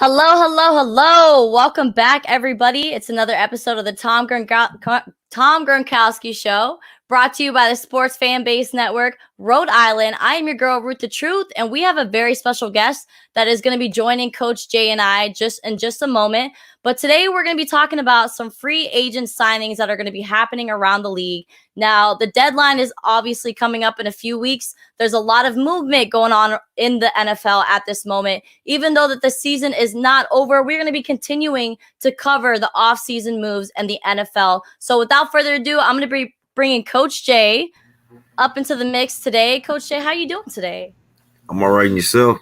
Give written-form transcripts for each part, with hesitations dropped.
Hello. Welcome back, everybody. It's another episode of the Tom Gronkowski Show, brought to you by the Sports Fan Base Network, Rhode Island. I am your girl, Ruth the Truth, and we have a very special guest that is going to be joining Coach Jay and I in just a moment. But today we're going to be talking about some free agent signings that are going to be happening around the league. Now, the deadline is obviously coming up in a few weeks. There's a lot of movement going on in the NFL at this moment. Even though that the season is not over, we're going to be continuing to cover the off-season moves and the NFL. So without further ado, I'm going to be bringing Coach Jay up into the mix today. Coach Jay, how you doing today? I'm all right, and yourself?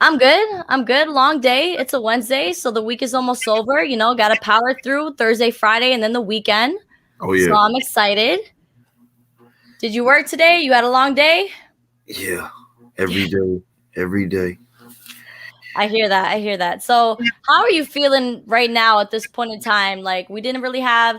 I'm good. Long day. It's a Wednesday, so the week is almost over. You know, got to power through Thursday, Friday, and then the weekend. Oh, yeah. So I'm excited. Did you work today? You had a long day? Yeah, every day. I hear that. So how are you feeling right now at this point in time? Like, we didn't really have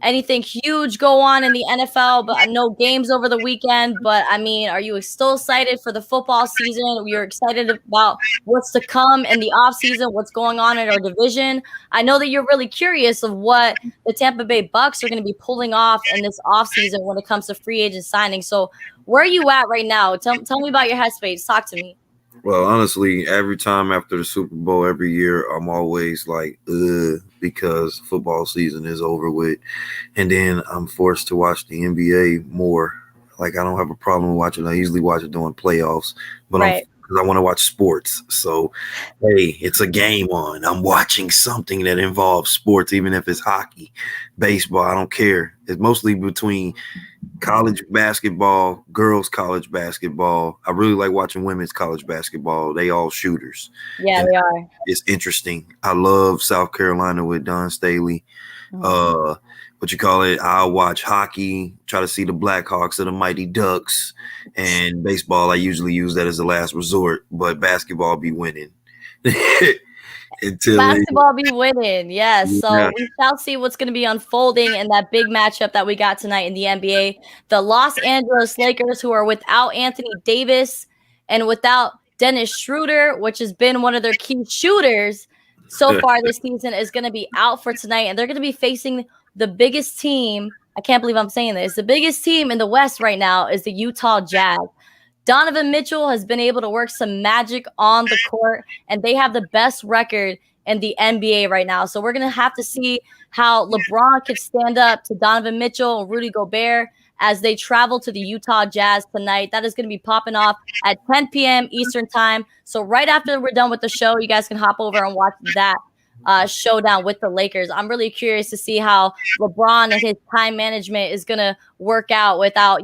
anything huge go on in the NFL, but no games over the weekend. But I mean, are you still excited for the football season? You're excited about what's to come in the offseason, what's going on in our division. I know that you're really curious of what the Tampa Bay Bucks are going to be pulling off in this offseason when it comes to free agent signing. So where are you at right now? Tell me about your headspace. Talk to me. Well, honestly, every time after the Super Bowl every year, I'm always like, because football season is over with. And then I'm forced to watch the NBA more. Like, I don't have a problem watching. I usually watch it during playoffs, but Right. because I want to watch sports. So, hey, it's a game on. I'm watching something that involves sports, even if it's hockey, baseball. I don't care. It's mostly between college basketball, girls college basketball. I really like watching women's college basketball. They all shooters. Yeah, And they are. it's interesting. I love South Carolina with Don Staley. I'll watch hockey, try to see the Blackhawks or the Mighty Ducks, and baseball. I usually use that as a last resort, but basketball be winning. Basketball be winning, yes. Yeah. So we shall see what's going to be unfolding in that big matchup that we got tonight in the NBA. The Los Angeles Lakers, who are without Anthony Davis and without Dennis Schroeder, which has been one of their key shooters so far this season, is going to be out for tonight. And they're going to be facing the biggest team. I can't believe I'm saying this. The biggest team in the West right now is the Utah Jazz. Donovan Mitchell has been able to work some magic on the court, and they have the best record in the NBA right now. So we're going to have to see how LeBron can stand up to Donovan Mitchell and Rudy Gobert as they travel to the Utah Jazz tonight. That is going to be popping off at 10 p.m. Eastern time. So right after we're done with the show, you guys can hop over and watch that showdown with the Lakers. I'm really curious to see how LeBron and his time management is going to work out without,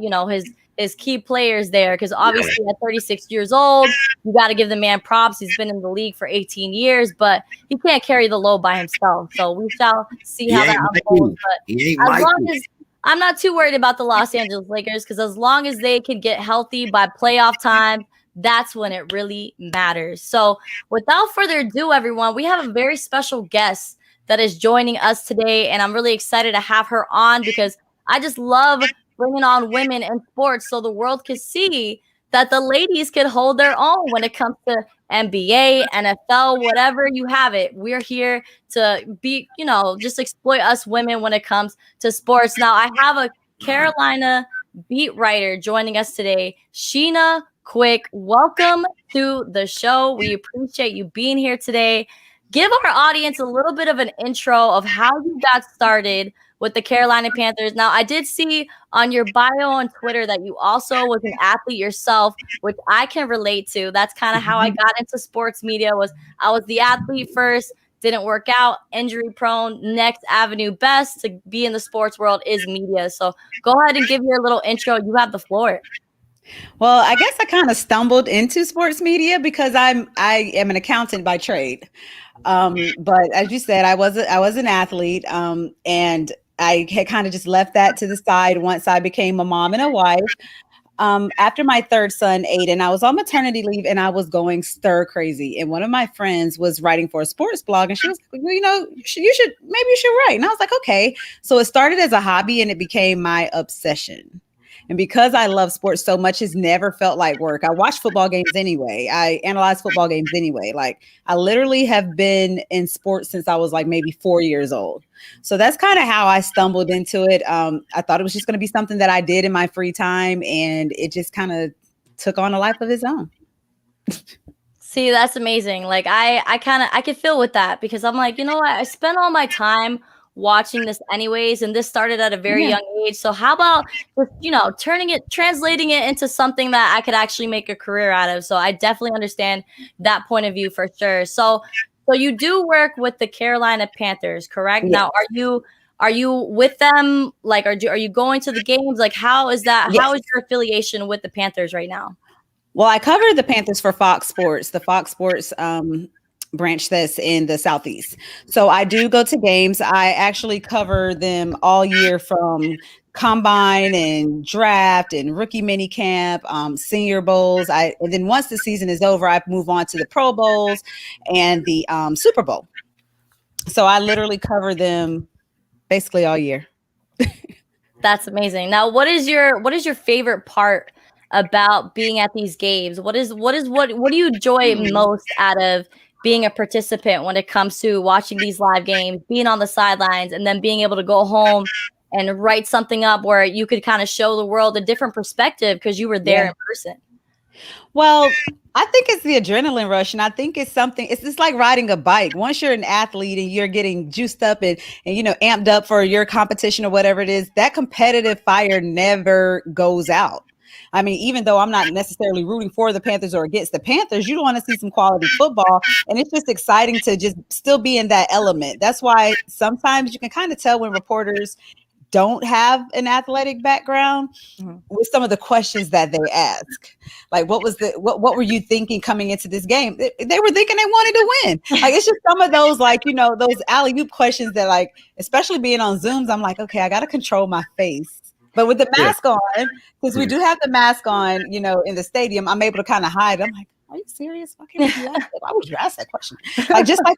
his key players there, because obviously at 36 years old, you got to give the man props. He's been in the league for 18 years, but he can't carry the load by himself. So we shall see how that unfolds. But I'm not too worried about the Los Angeles Lakers, because as long as they can get healthy by playoff time, that's when it really matters. So without further ado, everyone, we have a very special guest that is joining us today, and I'm really excited to have her on because I just love bringing on women in sports so the world can see that the ladies can hold their own when it comes to NBA, NFL, whatever you have it. We're here to be, just exploit us women when it comes to sports. Now, I have a Carolina beat writer joining us today, Sheena Quick. Welcome to the show. We appreciate you being here today. Give our audience a little bit of an intro of how you got started with the Carolina Panthers. Now, I did see on your bio on Twitter that you also was an athlete yourself, which I can relate to. That's kind of how I got into sports media. I was the athlete first, didn't work out, injury prone. Next avenue best to be in the sports world is media. So go ahead and give your little intro. You have the floor. Well, I guess I kind of stumbled into sports media because I am an accountant by trade. But as you said, I was an athlete, and I had kind of just left that to the side once I became a mom and a wife. After my third son, Aiden, I was on maternity leave and I was going stir crazy. And one of my friends was writing for a sports blog, and she was, you should write. And I was like, okay. So it started as a hobby and it became my obsession. And because I love sports so much, it's never felt like work. I watch football games anyway. I analyze football games anyway. Like I literally have been in sports since I was like maybe 4 years old. So that's kind of how I stumbled into it. I thought it was just going to be something that I did in my free time, and it just kind of took on a life of its own. See, that's amazing. Like I could feel with that because I'm like, you know what? I spent all my time watching this anyways, and this started at a very young age. So how about just, translating it into something that I could actually make a career out of? So I definitely understand that point of view for sure. So you do work with the Carolina Panthers, correct? Yes. Now, are you with them? Like, are you going to the games? Like, how is that? Yes. How is your affiliation with the Panthers right now? Well, I cover the Panthers for Fox Sports, the Fox Sports branch that's in the Southeast. So I do go to games. I actually cover them all year from combine and draft and rookie mini camp, senior bowls. And then once the season is over, I move on to the Pro Bowls and the Super Bowl. So I literally cover them basically all year. That's amazing. Now, what is your favorite part about being at these games? What do you enjoy most out of being a participant when it comes to watching these live games, being on the sidelines, and then being able to go home and write something up where you could kind of show the world a different perspective because you were there in person? Well, I think it's the adrenaline rush, and I think it's something. It's just like riding a bike. Once you're an athlete and you're getting juiced up and amped up for your competition or whatever it is, that competitive fire never goes out. I mean, even though I'm not necessarily rooting for the Panthers or against the Panthers, you don't want to see some quality football, and it's just exciting to just still be in that element. That's why sometimes you can kind of tell when reporters don't have an athletic background with some of the questions that they ask. Like, what were you thinking coming into this game? They were thinking they wanted to win. Like, it's just some of those, like, those alley-oop questions that, like, especially being on Zooms, I'm like, okay, I got to control my face. But with the mask on, because we do have the mask on, in the stadium, I'm able to kind of hide. I'm like, are you serious? Why would you ask that question? Like, just like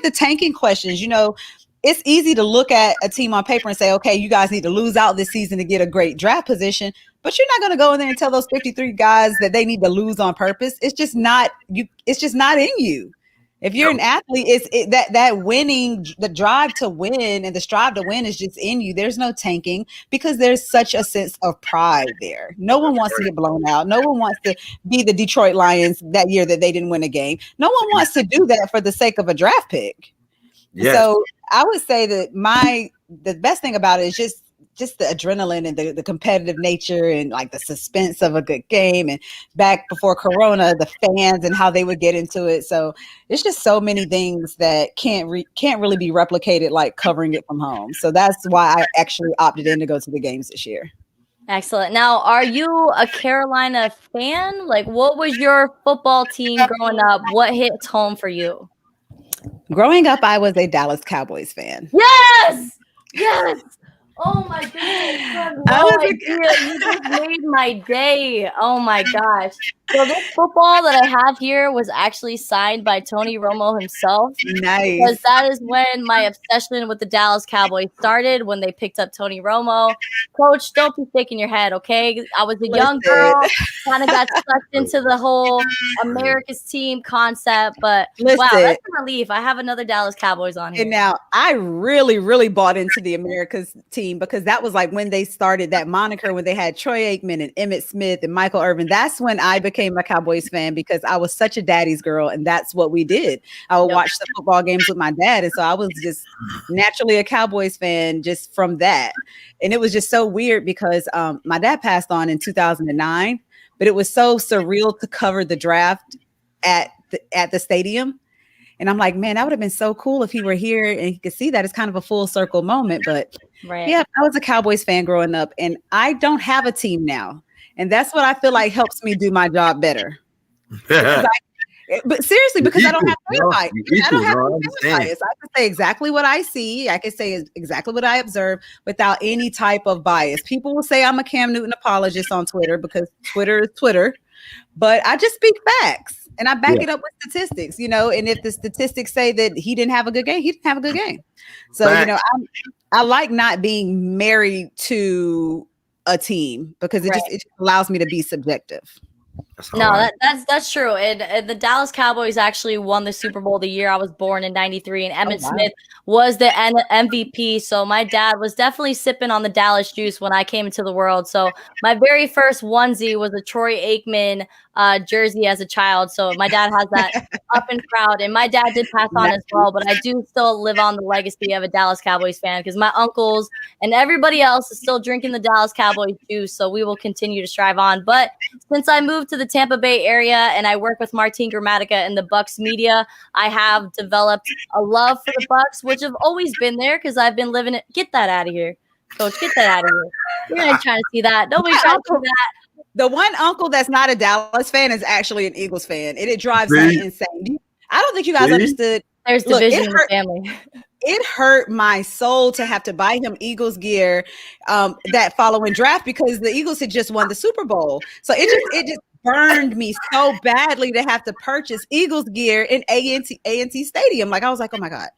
the tanking questions, it's easy to look at a team on paper and say, okay, you guys need to lose out this season to get a great draft position, but you're not going to go in there and tell those 53 guys that they need to lose on purpose. It's just not in you. If you're an athlete, that winning, the drive to win and the strive to win is just in you. There's no tanking because there's such a sense of pride there. No one wants to get blown out. No one wants to be the Detroit Lions that year that they didn't win a game. No one wants to do that for the sake of a draft pick. Yes. So I would say that the best thing about it is just the adrenaline and the competitive nature and like the suspense of a good game. And back before Corona, the fans and how they would get into it. So it's just so many things that can't really be replicated like covering it from home. So that's why I actually opted in to go to the games this year. Excellent. Now, are you a Carolina fan? Like, what was your football team growing up? What hits home for you? Growing up, I was a Dallas Cowboys fan. Yes! Oh my goodness. You just made my day. Oh my gosh. So this football that I have here was actually signed by Tony Romo himself. Nice. Because that is when my obsession with the Dallas Cowboys started, when they picked up Tony Romo. Coach, don't be shaking your head, okay? I was a young girl, kind of got sucked into the whole America's team concept. But wow, that's a relief. I have another Dallas Cowboys on here. And now I really, really bought into the America's team because that was like when they started that moniker, when they had Troy Aikman and Emmitt Smith and Michael Irvin. That's when I became a Cowboys fan because I was such a daddy's girl, and that's what we did. I would watch the football games with my dad, and so I was just naturally a Cowboys fan just from that. And it was just so weird because my dad passed on in 2009, but it was so surreal to cover the draft at the stadium. And I'm like, man, that would have been so cool if he were here and he could see that. It's kind of a full circle moment. But yeah, I was a Cowboys fan growing up, and I don't have a team now. And that's what I feel like helps me do my job better. But seriously, because I don't have to fight. I don't have to bias. I can say exactly what I see. I can say exactly what I observe without any type of bias. People will say I'm a Cam Newton apologist on Twitter because Twitter is Twitter. But I just speak facts and I back it up with statistics, and if the statistics say that he didn't have a good game, he didn't have a good game. So, I like not being married to a team because it Right. just allows me to be subjective. No, that's true. And the Dallas Cowboys actually won the Super Bowl the year I was born in '93, and Emmitt Smith was the MVP. So my dad was definitely sipping on the Dallas juice when I came into the world. So my very first onesie was a Troy Aikman jersey as a child. So my dad has that up and proud, and my dad did pass on as well. But I do still live on the legacy of a Dallas Cowboys fan because my uncles and everybody else is still drinking the Dallas Cowboys juice. So we will continue to strive on. But since I moved to the Tampa Bay area and I work with Martin Gramatica in the Bucks media, I have developed a love for the Bucks, which have always been there because I've been living it. Get that out of here, Coach. Get that out of here. We're not trying to see that. Nobody's trying to see that. The one uncle that's not a Dallas fan is actually an Eagles fan, and it drives me insane. I don't think you guys understood. There's division in the family. It hurt my soul to have to buy him Eagles gear that following draft because the Eagles had just won the Super Bowl. So it just burned me so badly to have to purchase Eagles gear in A&T Stadium. Like I was like, oh my God.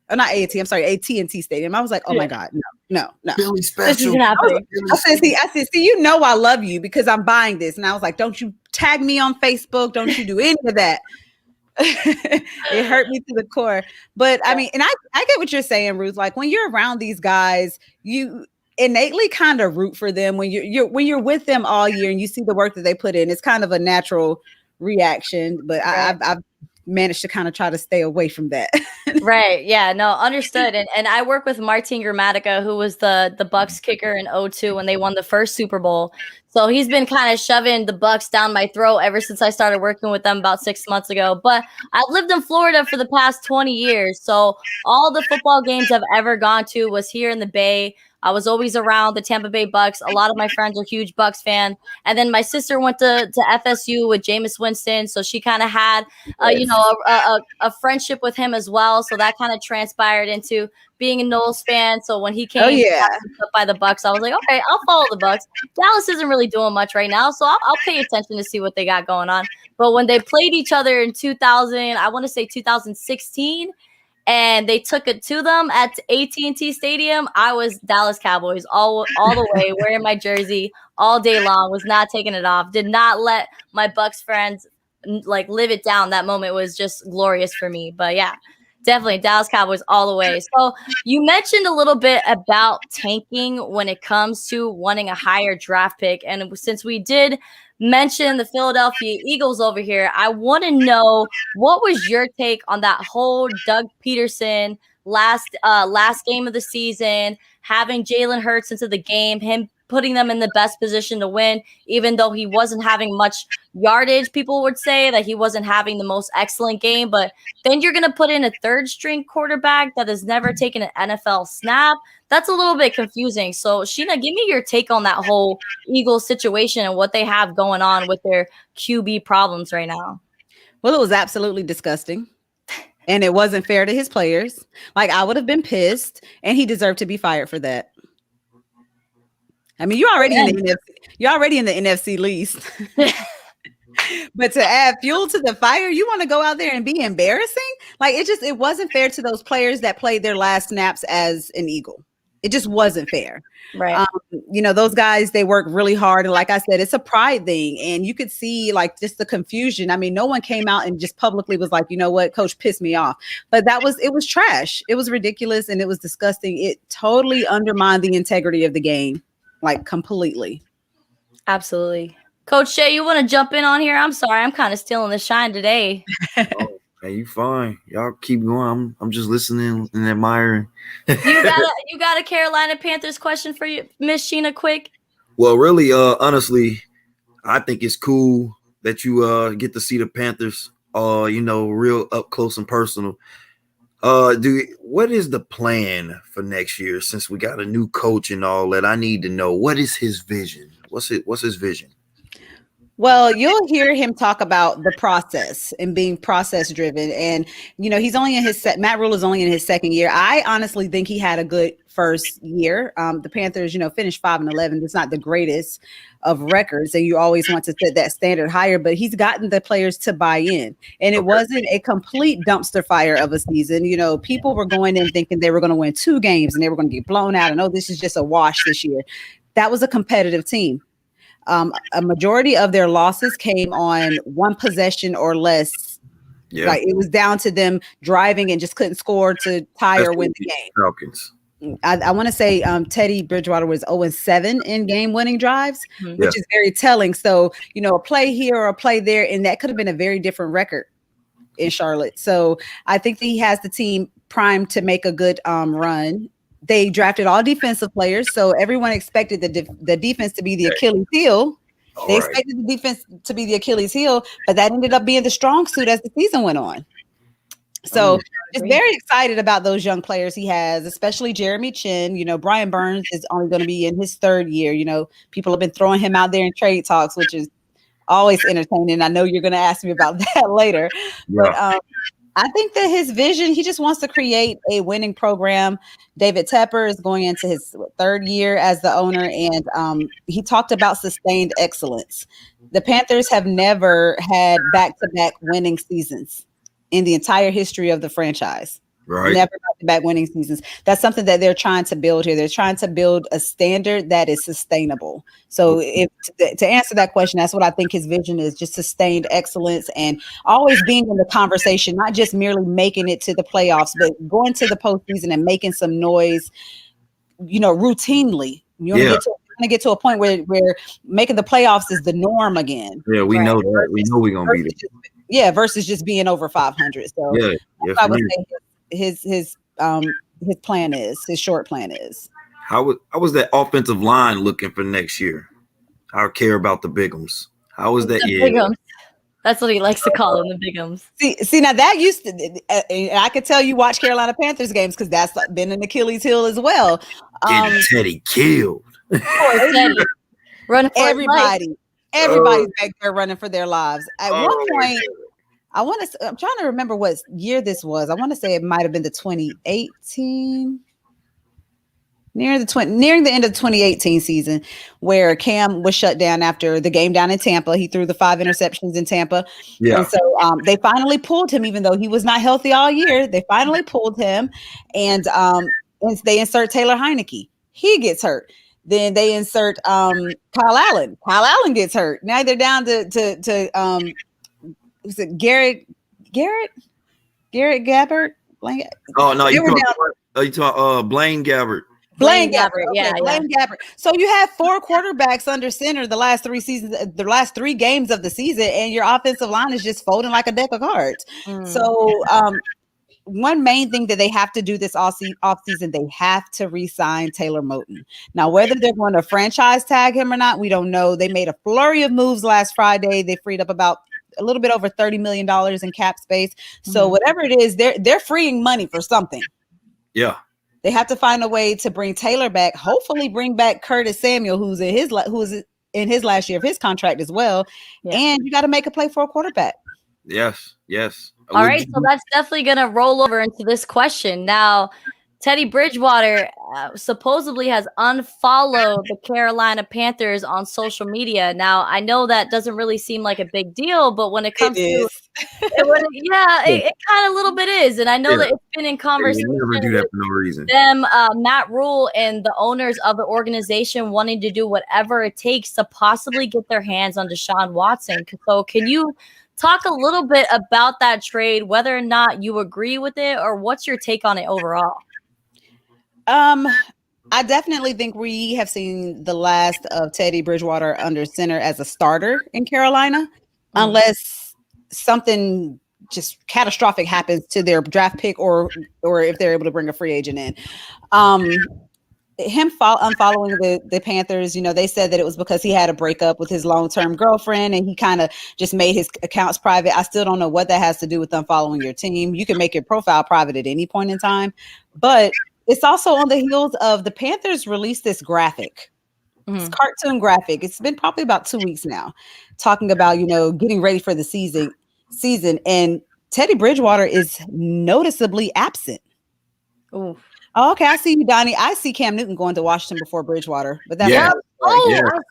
Oh, not A&T, I'm sorry, AT&T Stadium. I was like, oh my God, no. Really special. This is happening. I said, see, you know I love you because I'm buying this. And I was like, don't you tag me on Facebook. Don't you do any of that. It hurt me to the core. But I mean, and I get what you're saying, Ruth. Like when you're around these guys, you innately kind of root for them when you're with them all year and you see the work that they put in. It's kind of a natural reaction. But I've managed to kind of try to stay away from that. Right. Yeah. No, understood. And I work with Martin Gramatica, who was the Bucks kicker in 2002 when they won the first Super Bowl. So he's been kind of shoving the Bucks down my throat ever since I started working with them about 6 months ago. But I've lived in Florida for the past 20 years. So all the football games I've ever gone to was here in the Bay. I was always around the Tampa Bay Bucks. A lot of my friends are huge Bucks fan. And then my sister went to FSU with Jameis Winston. So she kind of had, a friendship with him as well. So that kind of transpired into being a Knowles fan. So when he came up by the Bucks, I was like, okay, I'll follow the Bucks. Dallas isn't really doing much right now. So I'll pay attention to see what they got going on. But when they played each other in 2016, and they took it to them at AT&T Stadium, I was Dallas Cowboys all the way, wearing my jersey all day long, was not taking it off, did not let my Bucks friends like live it down. That moment was just glorious for me. But yeah, definitely Dallas Cowboys all the way. So you mentioned a little bit about tanking when it comes to wanting a higher draft pick. And since we did mention the Philadelphia Eagles over here, I want to know, what was your take on that whole Doug Peterson last game of the season, having Jalen Hurts into the game, him putting them in the best position to win, even though he wasn't having much yardage. People would say that he wasn't having the most excellent game, but then you're going to put in a third string quarterback that has never taken an NFL snap. That's a little bit confusing. So Sheena, give me your take on that whole Eagles situation and what they have going on with their QB problems right now. Well, it was absolutely disgusting. And it wasn't fair to his players. Like, I would have been pissed, and he deserved to be fired for that. I mean, you're already in the NFC least. But to add fuel to the fire, you want to go out there and be embarrassing? Like, it wasn't fair to those players that played their last snaps as an Eagle. It just wasn't fair. Right. Those guys, they work really hard. And like I said, it's a pride thing. And you could see like just the confusion. I mean, no one came out and just publicly was like, you know what, coach pissed me off. But it was trash. It was ridiculous and it was disgusting. It totally undermined the integrity of the game, like completely. Absolutely. Coach Shay, you want to jump in on here? I'm sorry, I'm kind of stealing the shine today. Hey, you fine. Y'all keep going. I'm just listening and admiring. You got a Carolina Panthers question for you, Miss Sheena, quick? Well, really, honestly, I think it's cool that you get to see the Panthers, real up close and personal. What is the plan for next year? Since we got a new coach and all that, I need to know, what is his vision? What's his vision? Well, you'll hear him talk about the process and being process driven. And, he's only in Matt Rule is only in his second year. I honestly think he had a good first year. The Panthers, finished 5-11. It's not the greatest of records. And you always want to set that standard higher, but he's gotten the players to buy in. And it wasn't a complete dumpster fire of a season. People were going in thinking they were going to win 2 games and they were going to get blown out. And, this is just a wash this year. that was a competitive team. A majority of their losses came on one possession or less. Yeah. Like it was down to them driving and just couldn't score to tie or win the game. Falcons. I want to say Teddy Bridgewater was 0-7 in game-winning drives, Mhm. which is very telling. So, a play here or a play there, and that could have been a very different record in Charlotte. So I think that he has the team primed to make a good run. They drafted all defensive players, so everyone expected the defense to be the Achilles heel. They expected the defense to be the Achilles heel, but that ended up being the strong suit as the season went on. So just very excited about those young players he has, especially Jeremy Chin. Brian Burns is only going to be in his third year. People have been throwing him out there in trade talks, which is always entertaining. I know you're going to ask me about that later. Yeah. But I think that his vision, he just wants to create a winning program. David Tepper is going into his third year as the owner, and he talked about sustained excellence. The Panthers have never had back-to-back winning seasons in the entire history of the franchise. Right. Never back-to-back winning seasons. That's something that they're trying to build here. They're trying to build a standard that is sustainable. So to answer that question, that's what I think his vision is, just sustained excellence and always being in the conversation, not just merely making it to the playoffs, but going to the postseason and making some noise, routinely. You want to get to a point where making the playoffs is the norm again. Yeah, we know that. We know we're going to be there. Yeah, versus just being over 500. So yeah, I would say his plan is, his short plan is. How was that offensive line looking for next year? I care about the Bigums. How was that? Bigums. That's what he likes to call them, the Bigums. See, now that used to, I could tell you watch Carolina Panthers games because that's been an Achilles heel as well. Getting Teddy killed. Poor Teddy. Run for everybody's back there running for their lives. At one point, I'm trying to remember what year this was. I want to say it might have been the 2018, nearing the end of the 2018 season, where Cam was shut down after the game down in Tampa. He threw the 5 interceptions in Tampa. Yeah. And so they finally pulled him, even though he was not healthy all year. They finally pulled him, and they insert Taylor Heineke. He gets hurt. Then they insert Kyle Allen. Kyle Allen gets hurt. Now they're down to was it Garrett Gabbert? Oh no, you talk Blaine Gabbert. Blaine Gabbert. Okay, yeah, Blaine Gabbert. So you have 4 quarterbacks under center the last 3 seasons, the last 3 games of the season, and your offensive line is just folding like a deck of cards. So one main thing that they have to do this offseason, they have to re-sign Taylor Moton. Now, whether they're going to franchise tag him or not, we don't know. They made a flurry of moves last Friday. They freed up about a little bit over $30 million in cap space. So whatever it is, they're freeing money for something. Yeah. They have to find a way to bring Taylor back, hopefully bring back Curtis Samuel, who's in his last year of his contract as well. Yeah. And you got to make a play for a quarterback. Yes. All right, so that's definitely going to roll over into this question. Now, Teddy Bridgewater supposedly has unfollowed the Carolina Panthers on social media. Now, I know that doesn't really seem like a big deal, but when it comes it kind of a little bit is. And I know that it's been in conversation never do that for no reason. Them, Matt Rule and the owners of the organization wanting to do whatever it takes to possibly get their hands on Deshaun Watson. So can you talk a little bit about that trade, whether or not you agree with it, or what's your take on it overall? I definitely think we have seen the last of Teddy Bridgewater under center as a starter in Carolina, unless something just catastrophic happens to their draft pick or if they're able to bring a free agent in. Him unfollowing the Panthers, they said that it was because he had a breakup with his long-term girlfriend and he kind of just made his accounts private. I still don't know what that has to do with unfollowing your team. You can make your profile private at any point in time, but it's also on the heels of the Panthers released this graphic. It's cartoon graphic. It's been probably about 2 weeks now, talking about, getting ready for the season. And Teddy Bridgewater is noticeably absent. Ooh. Oh, okay, I see you, Donnie. I see Cam Newton going to Washington before Bridgewater, but that's I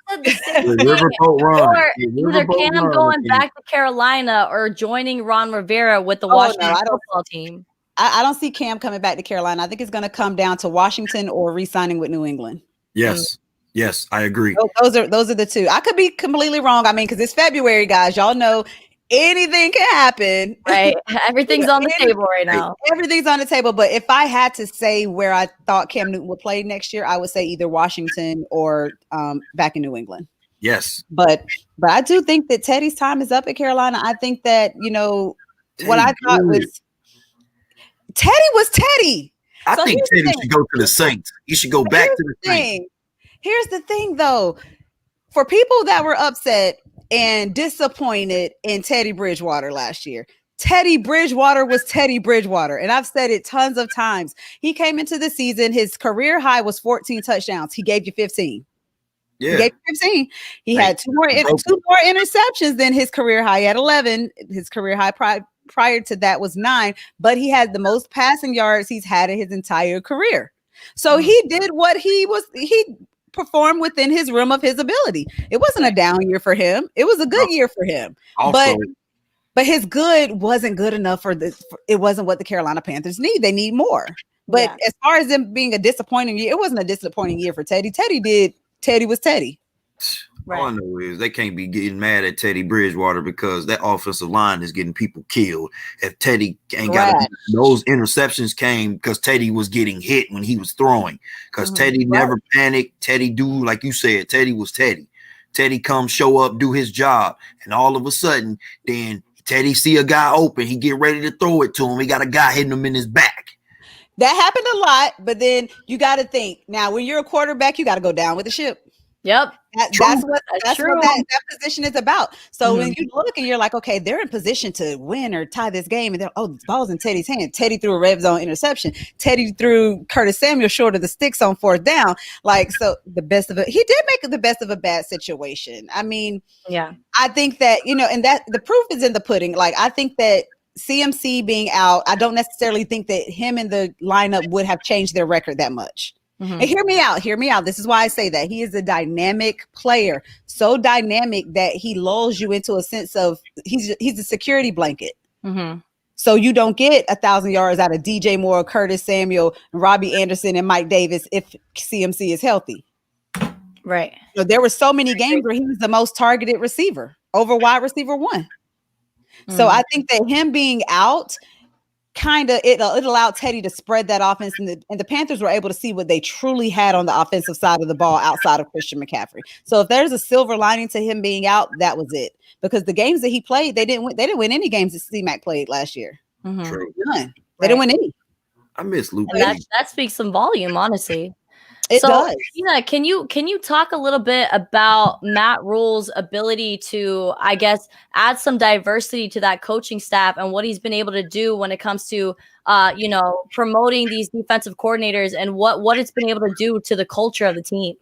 said the same thing. Or either Cam going back to Carolina or joining Ron Rivera with the Washington football team. I don't see Cam coming back to Carolina. I think it's going to come down to Washington or re-signing with New England. Yes. Yes, I agree. Those are the two. I could be completely wrong. I mean, because it's February, guys. Y'all know anything can happen. Right. Everything's on the table right now. Everything's on the table. But if I had to say where I thought Cam Newton would play next year, I would say either Washington or back in New England. Yes. But I do think that Teddy's time is up at Carolina. I think that, what I thought was Teddy. I think Teddy should go to the Saints. He should go back to the Saints. Here's the thing, though. For people that were upset and disappointed in Teddy Bridgewater last year, Teddy Bridgewater was Teddy Bridgewater. And I've said it tons of times. He came into the season. His career high was 14 touchdowns. He gave you 15. Yeah. He gave you 15. He had two more interceptions than his career high at 11. His career high prior to that was 9. But he had the most passing yards he's had in his entire career. So he did what he performed within his realm of his ability. It wasn't a down year for him. It was a good year for him. Also, but his good wasn't good enough it wasn't what the Carolina Panthers need. They need more. But as far as them being a disappointing year, it wasn't a disappointing year for Teddy. Teddy was Teddy. Right. All I know is they can't be getting mad at Teddy Bridgewater because that offensive line is getting people killed. If Teddy ain't got those interceptions came because Teddy was getting hit when he was throwing. Because Teddy never panicked. Teddy do like you said. Teddy was Teddy. Teddy come show up, do his job, and all of a sudden, then Teddy see a guy open. He get ready to throw it to him. He got a guy hitting him in his back. That happened a lot, but then you got to think now. When you're a quarterback, you got to go down with the ship. Yep. That's what that position is about. So when you look and you're like, okay, they're in position to win or tie this game, and they're the ball's in Teddy's hand. Teddy threw a red zone interception. Teddy threw Curtis Samuel short of the sticks on 4th down. So the best of it, he did make the best of a bad situation. I mean, I think that and that the proof is in the pudding. Like I think that CMC being out, I don't necessarily think that him and the lineup would have changed their record that much. And hear me out. This is why I say that he is a dynamic player, so dynamic that he lulls you into a sense of he's a security blanket. So you don't get 1,000 yards out of DJ Moore, Curtis Samuel, Robbie Anderson, and Mike Davis if CMC is healthy. Right. So there were so many games where he was the most targeted receiver over wide receiver 1. So I think that him being out it allowed Teddy to spread that offense, and the Panthers were able to see what they truly had on the offensive side of the ball outside of Christian McCaffrey. So if there's a silver lining to him being out, that was it. Because the games that he played, they didn't win any games that C-Mac played last year. True. None. They didn't win any. I miss Luke. That speaks some volume, honestly. It does. Tina, can you talk a little bit about Matt Rule's ability to, I guess, add some diversity to that coaching staff and what he's been able to do when it comes to, promoting these defensive coordinators and what it's been able to do to the culture of the team?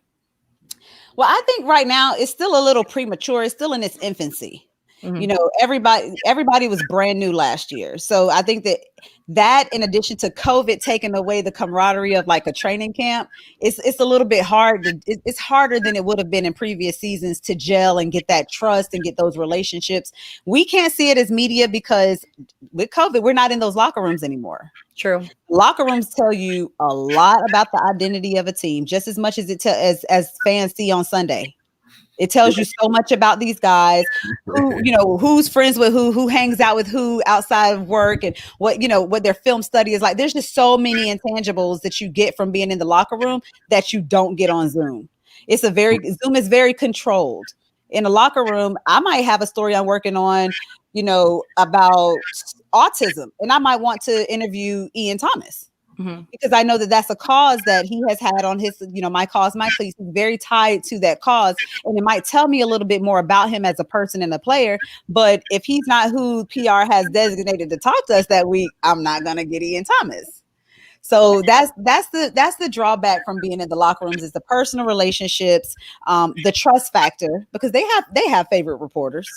Well, I think right now it's still a little premature. It's still in its infancy. Everybody was brand new last year. So I think that in addition to COVID taking away the camaraderie of like a training camp, it's a little bit hard. It's harder than it would have been in previous seasons to gel and get that trust and get those relationships. We can't see it as media because with COVID, we're not in those locker rooms anymore. True. Locker rooms tell you a lot about the identity of a team, just as much as as fans see on Sunday. It tells you so much about these guys, who's friends with who hangs out with who outside of work, and what their film study is like. There's just so many intangibles that you get from being in the locker room that you don't get on Zoom. Zoom is very controlled. In a locker room, I might have a story I'm working on, about autism, and I might want to interview Ian Thomas. Because I know that that's a cause that he has had on his, my cause, my please. He's very tied to that cause. And it might tell me a little bit more about him as a person and a player. But if he's not who PR has designated to talk to us that week, I'm not going to get Ian Thomas. So that's the drawback from being in the locker rooms is the personal relationships, the trust factor, because they have favorite reporters.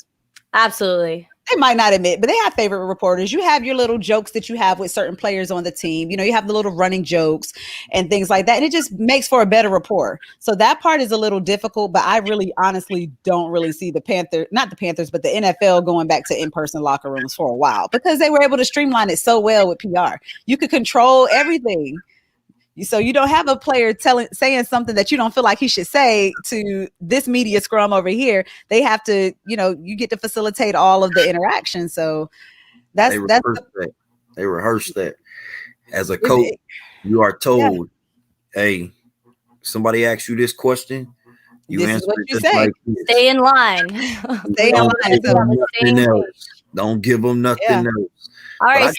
Absolutely. They might not admit, but they have favorite reporters. You have your little jokes that you have with certain players on the team. You have the little running jokes and things like that. And it just makes for a better rapport. So that part is a little difficult, but I really honestly don't really see not the Panthers, but the NFL going back to in-person locker rooms for a while because they were able to streamline it so well with PR. You could control everything. So you don't have a player saying something that you don't feel like he should say to this media scrum over here. They have to, you get to facilitate all of the interaction. So they rehearse that. As a coach, you are told, hey, somebody asks you this question, you answer what you just say. like this. Stay in line. Stay in line. Don't give them nothing else. All right,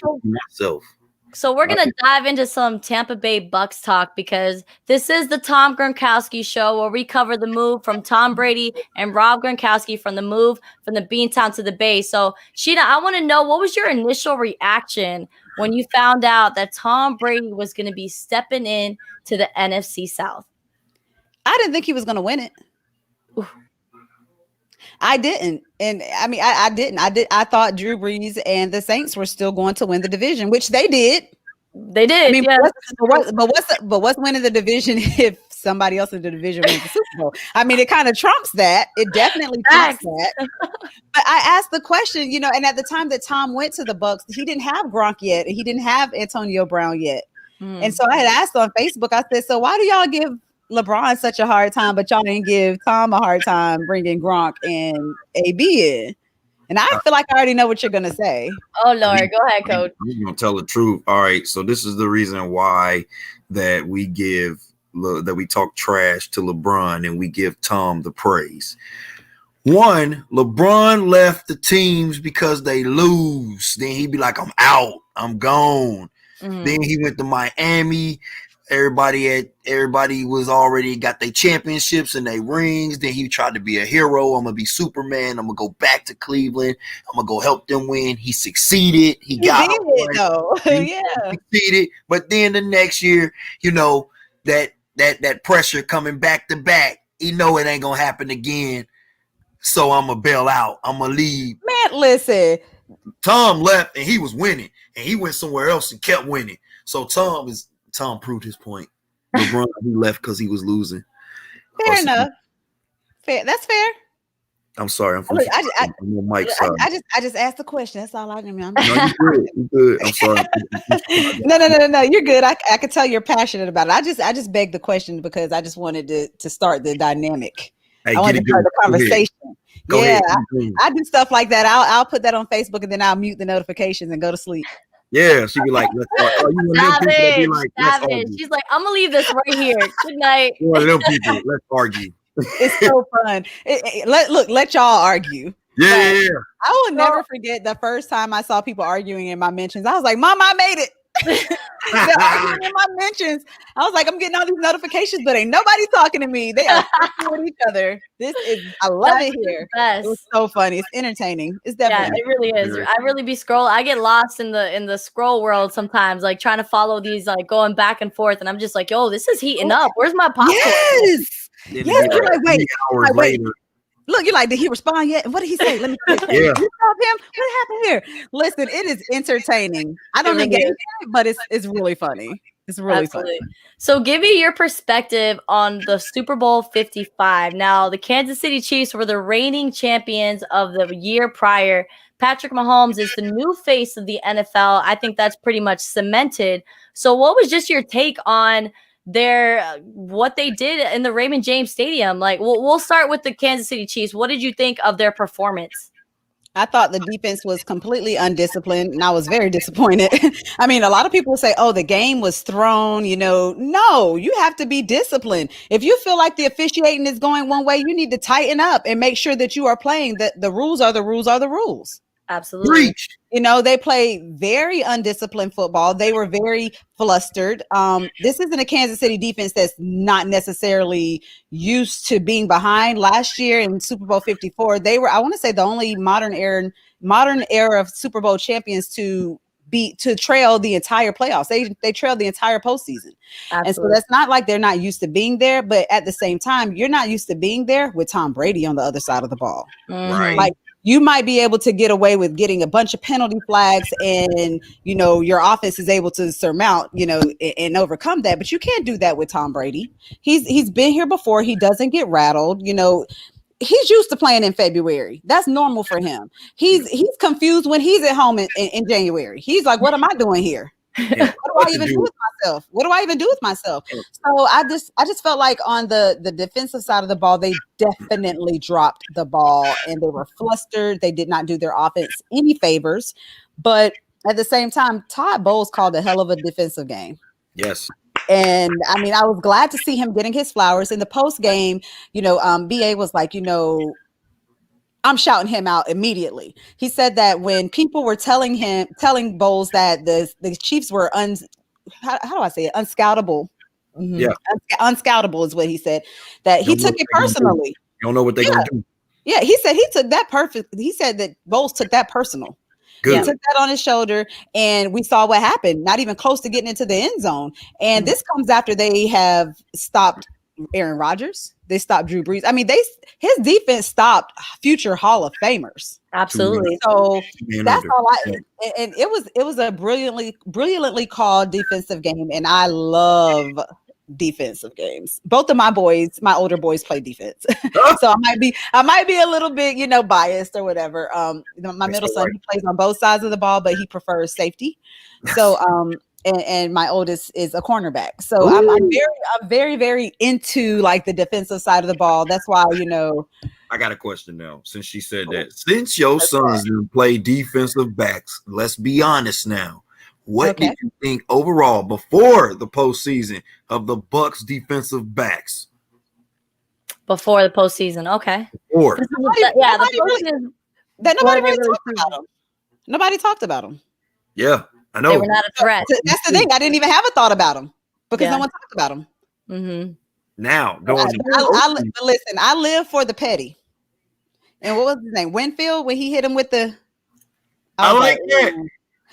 so we're going to dive into some Tampa Bay Bucks talk, because this is the Tom Gronkowski show, where we cover the move from Tom Brady and Rob Gronkowski, from the move from the Beantown to the Bay. So, Sheena, I want to know, what was your initial reaction when you found out that Tom Brady was going to be stepping in to the NFC South? I didn't think he was going to win it. Ooh. I didn't. And I mean, I didn't. I thought Drew Brees and the Saints were still going to win the division, which they did. They did. I mean, yeah. but what's winning the division if somebody else in the division wins the Super Bowl? I mean, it kind of trumps that. It definitely trumps that. But I asked the question, and at the time that Tom went to the Bucks, he didn't have Gronk yet. He didn't have Antonio Brown yet. And so I had asked on Facebook, I said, so why do y'all give LeBron such a hard time, but y'all didn't give Tom a hard time bringing Gronk and AB in? And I feel like I already know what you're going to say. Oh, Lord. Go ahead, Coach. I'm going to tell the truth. All right. So this is the reason why that we talk trash to LeBron and we give Tom the praise. One, LeBron left the teams because they lose. Then he'd be like, I'm out. I'm gone. Then he went to Miami. Everybody was already got their championships and their rings. Then he tried to be a hero. I'm gonna be Superman. I'm gonna go back to Cleveland. I'm gonna go help them win. He succeeded. He got it though. He succeeded. But then the next year, that pressure coming back to back, it ain't gonna happen again. So I'm gonna bail out. I'm gonna leave. Man, listen. Tom left and he was winning, and he went somewhere else and kept winning. So Tom proved his point. LeBron, he left because he was losing. Fair enough. That's fair. I'm sorry. I just asked the question. That's all I can remember. No, you're good. I'm sorry. No. You're good. I could tell you're passionate about it. I just begged the question because I just wanted to start the dynamic. I wanted to start the conversation. Go ahead. I do stuff like that. I'll put that on Facebook and then I'll mute the notifications and go to sleep. Yeah, she'd be like, She's like, I'm gonna leave this right here. Good night. One of them people, let's argue. It's so fun. Let y'all argue. Yeah. I will never forget the first time I saw people arguing in my mentions. I was like, Mom, I made it. They're arguing in my mentions. I was like, I'm getting all these notifications, but ain't nobody talking to me. They are talking with each other. I love it here. It was so funny. It's entertaining. It's definitely. Yeah, it really is. I really be scrolling. I get lost in the scroll world sometimes, like trying to follow these, like going back and forth, and I'm just like, yo, this is heating up. Where's my popcorn? Yes. You're like, wait. Look, you're like, did he respond yet? What did he say? Let me see. Yeah. You saw him? What happened here? Listen, it is entertaining. I don't engage in it, but it's really funny. It's really funny. So give me your perspective on the Super Bowl 55. Now, the Kansas City Chiefs were the reigning champions of the year prior. Patrick Mahomes is the new face of the NFL. I think that's pretty much cemented. So what was just your take on what they did in the Raymond James Stadium? Like, we'll start with the Kansas City Chiefs. What did you think of their performance? I thought the defense was completely undisciplined, and I was very disappointed. I mean, a lot of people say, oh, the game was thrown, No, you have to be disciplined. If you feel like the officiating is going one way, you need to tighten up and make sure that you are playing the rules are the rules are the rules. Absolutely. Preach. They played very undisciplined football. They were very flustered. This isn't a Kansas City defense that's not necessarily used to being behind. Last year in Super Bowl 54, they were, I want to say, the only modern era of Super Bowl champions to trail the entire playoffs. They trailed the entire postseason. Absolutely. And so that's not like they're not used to being there, but at the same time, you're not used to being there with Tom Brady on the other side of the ball. Right. Like, you might be able to get away with getting a bunch of penalty flags and, your offense is able to surmount, and overcome that. But you can't do that with Tom Brady. He's been here before. He doesn't get rattled. He's used to playing in February. That's normal for him. He's confused when he's at home in January. He's like, what am I doing here? Yeah. What do I even do with myself? What do I even do with myself? So I just felt like on the defensive side of the ball, they definitely dropped the ball and they were flustered. They did not do their offense any favors. But at the same time, Todd Bowles called a hell of a defensive game. Yes. And I mean, I was glad to see him getting his flowers in the post game. BA was like, I'm shouting him out immediately. He said that when people were telling Bowles that the Chiefs were how do I say it? Unscoutable. Mm-hmm. Yeah. Unscoutable is what he said, that he took it personally. You don't know what they're going to do. Yeah. He said he took that He said that Bowles took that personal. Good. He took that on his shoulder, and we saw what happened. Not even close to getting into the end zone. And this comes after they have stopped Aaron Rodgers. They stopped Drew Brees. I mean, his defense stopped future Hall of Famers. Absolutely. So that's all and it was a brilliantly called defensive game, and I love defensive games. Both of my older boys play defense. So I might be a little bit, biased or whatever. My middle son, he plays on both sides of the ball, but he prefers safety. So and my oldest is a cornerback. So I'm very, very into like the defensive side of the ball. That's why, I got a question now, since she said that. Since your sons didn't play defensive backs, let's be honest now. What did you think overall before the postseason of the Bucs defensive backs? Before the postseason, okay. Before. Nobody talked about them. Yeah, I know. They were not a threat. That's the thing. I didn't even have a thought about them because no one talked about them. Mm-hmm. Now, listen, I live for the petty. And what was his name? Winfield, when he hit him with the. I like that.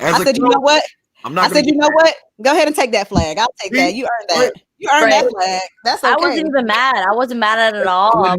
I said, you know what? Go ahead and take that flag. I'll take that. You earned that. You earned that flag. That's okay. I wasn't even mad. I wasn't mad at it at all.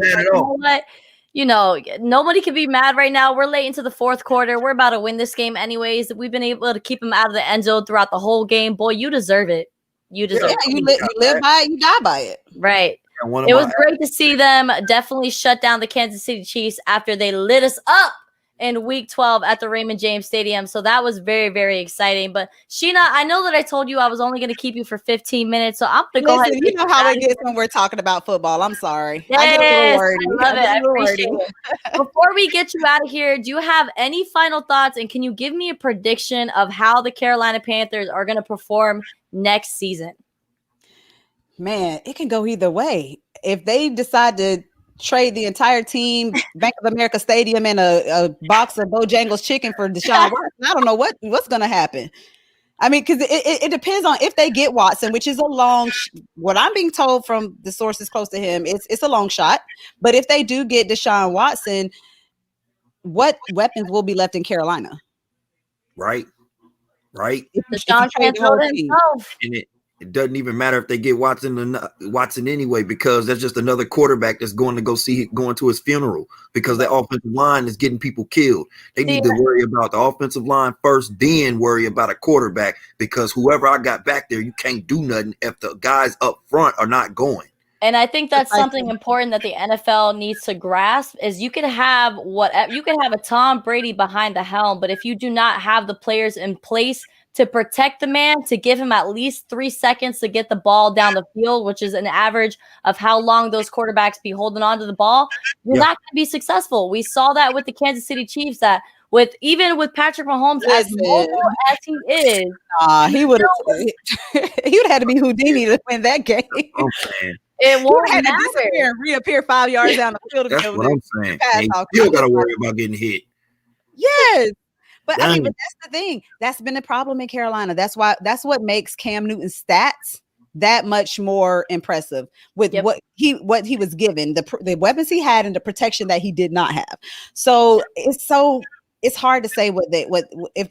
You know what? Nobody can be mad right now. We're late into the fourth quarter. We're about to win this game anyways. We've been able to keep them out of the end zone throughout the whole game. Boy, you deserve it. You deserve it. You live by it, you die by it. Right. It was great to see them definitely shut down the Kansas City Chiefs after they lit us up in week 12 at the Raymond James Stadium. So that was very, very exciting. But Sheena, I know that I told you I was only going to keep you for 15 minutes. So I'm going to go ahead. You know how it gets when we're talking about football. I'm sorry. Yes, I get a little wordy. I love it. I appreciate it. Before we get you out of here, do you have any final thoughts? And can you give me a prediction of how the Carolina Panthers are going to perform next season? Man, it can go either way. If they decide to trade the entire team, Bank of America Stadium, and a box of Bojangles chicken for Deshaun Watson, I don't know what's going to happen. I mean, because it depends on if they get Watson, which is what I'm being told from the sources close to him, it's a long shot. But if they do get Deshaun Watson, what weapons will be left in Carolina? Right. Deshaun can't throw it himself. It doesn't even matter if they get Watson or not, Watson anyway, because that's just another quarterback that's going to going to his funeral because the offensive line is getting people killed. They need to worry about the offensive line first, then worry about a quarterback, because whoever I got back there, you can't do nothing if the guys up front are not going. And I think that's something important that the NFL needs to grasp is you can have a Tom Brady behind the helm, but if you do not have the players in place to protect the man, to give him at least 3 seconds to get the ball down the field, which is an average of how long those quarterbacks be holding on to the ball, you're not going to be successul. We saw that with the Kansas City Chiefs, that even with Patrick Mahomes as mobile as he is, he would have had to be Houdini to win that game. It won't matter. To disappear and reappear 5 yards down the field. That's what I'm saying. You still got to worry about getting hit. Yes. But I mean, but that's the thing. That's been a problem in Carolina. That's what makes Cam Newton's stats that much more impressive with what he was given, the weapons he had and the protection that he did not have. So it's hard to say if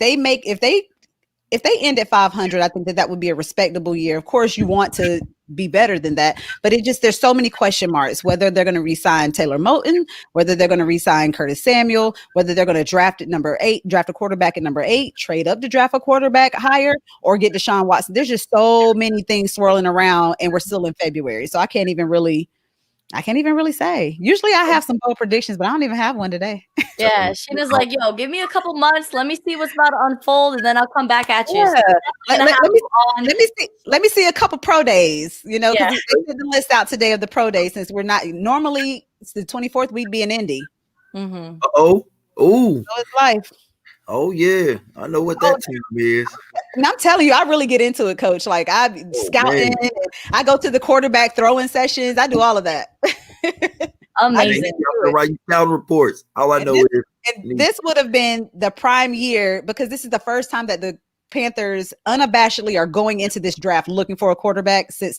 they end at 500, I think that would be a respectable year. Of course, you want to be better than that, but there's so many question marks, whether they're going to re-sign Taylor Moton, whether they're going to re-sign Curtis Samuel, whether they're going to draft a quarterback at number 8, trade up to draft a quarterback higher, or get Deshaun Watson. There's just so many things swirling around, and we're still in February. So I can't even really I can't even really say. Usually I have some bold predictions, but I don't even have one today. Yeah, Sheena's like, yo, give me a couple months. Let me see what's about to unfold, and then I'll come back at you. Yeah. So Let me see a couple pro days, because Yeah. they did the list out today of the pro days since we're not normally it's the 24th we'd be in Indy. Mm-hmm. Oh, So it's life. oh yeah, I know what that team is. And I'm telling you, I really get into it, coach. Like I'm scouting, man. I go to the quarterback throwing sessions, I do all of that. Amazing. You write scouting reports. All I know is this would have been the prime year because this is the first time that the Panthers unabashedly are going into this draft looking for a quarterback since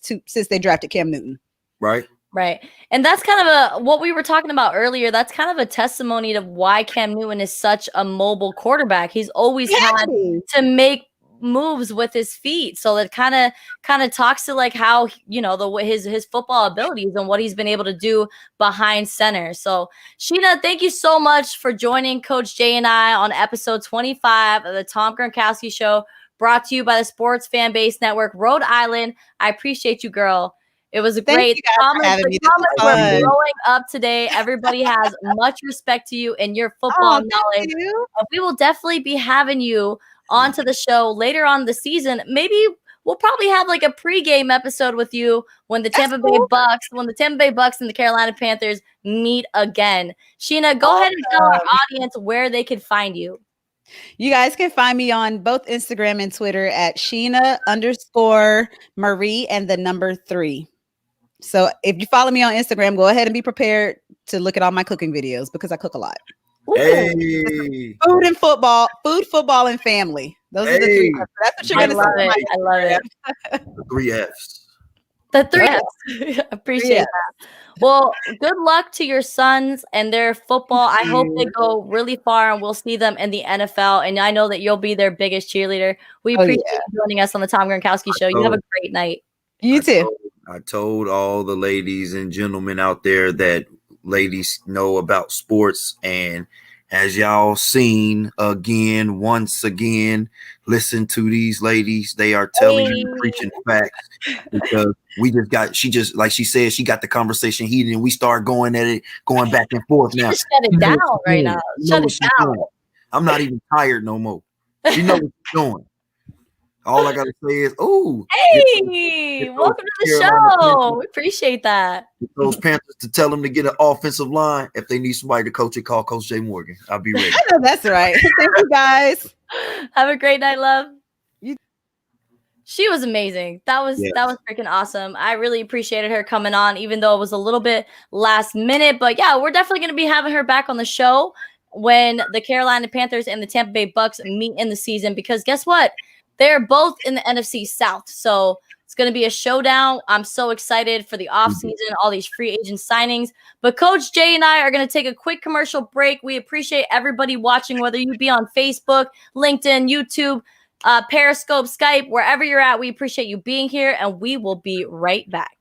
they drafted Cam Newton. Right. Right. And that's kind of what we were talking about earlier. That's kind of a testimony to why Cam Newton is such a mobile quarterback. He's always had to make moves with his feet. So that kind of talks to like how, his football abilities and what he's been able to do behind center. So Sheena, thank you so much for joining Coach Jay and I on episode 25 of the Tom Gronkowski Show, brought to you by the Sports Fan Base Network, Rhode Island. I appreciate you, girl. It was a great comment. The comments were blowing up today. Everybody has much respect to you and your football knowledge. And we will definitely be having you onto the show later on the season. Maybe we'll probably have like a pregame episode with you when the Tampa Bay Bucks and the Carolina Panthers meet again. Sheena, go ahead and tell our audience where they can find you. You guys can find me on both Instagram and Twitter at Sheena_Marie and the number 3. So if you follow me on Instagram, go ahead and be prepared to look at all my cooking videos because I cook a lot. Hey. Food, football, and family. Those are the 3 F's. That's what you're going to see. I love it. The 3 F's. The 3 F's. Appreciate that. Well, good luck to your sons and their football. I hope they go really far and we'll see them in the NFL. And I know that you'll be their biggest cheerleader. We appreciate you joining us on the Tom Gronkowski Show. You have a great night. You too. I told all the ladies and gentlemen out there that ladies know about sports, and as y'all seen once again, listen to these ladies. They are telling you, preaching facts, because she just like she said, she got the conversation heated and we start going at it, going back and forth now. Just shut it down right now. Shut it down. I'm not even tired no more. She knows what she's doing. All I gotta say is, hey, welcome to the show. We appreciate that. Those Panthers to tell them to get an offensive line. If they need somebody to coach it, call Coach Jay Morgan. I'll be ready. I know that's right. Thank you, guys. Have a great night, love. She was amazing. That was freaking awesome. I really appreciated her coming on, even though it was a little bit last minute. But yeah, we're definitely going to be having her back on the show when the Carolina Panthers and the Tampa Bay Bucks meet in the season, because guess what? They're both in the NFC South. So it's going to be a showdown. I'm so excited for the offseason, all these free agent signings. But Coach Jay and I are going to take a quick commercial break. We appreciate everybody watching, whether you be on Facebook, LinkedIn, YouTube, Periscope, Skype, wherever you're at. We appreciate you being here, and we will be right back.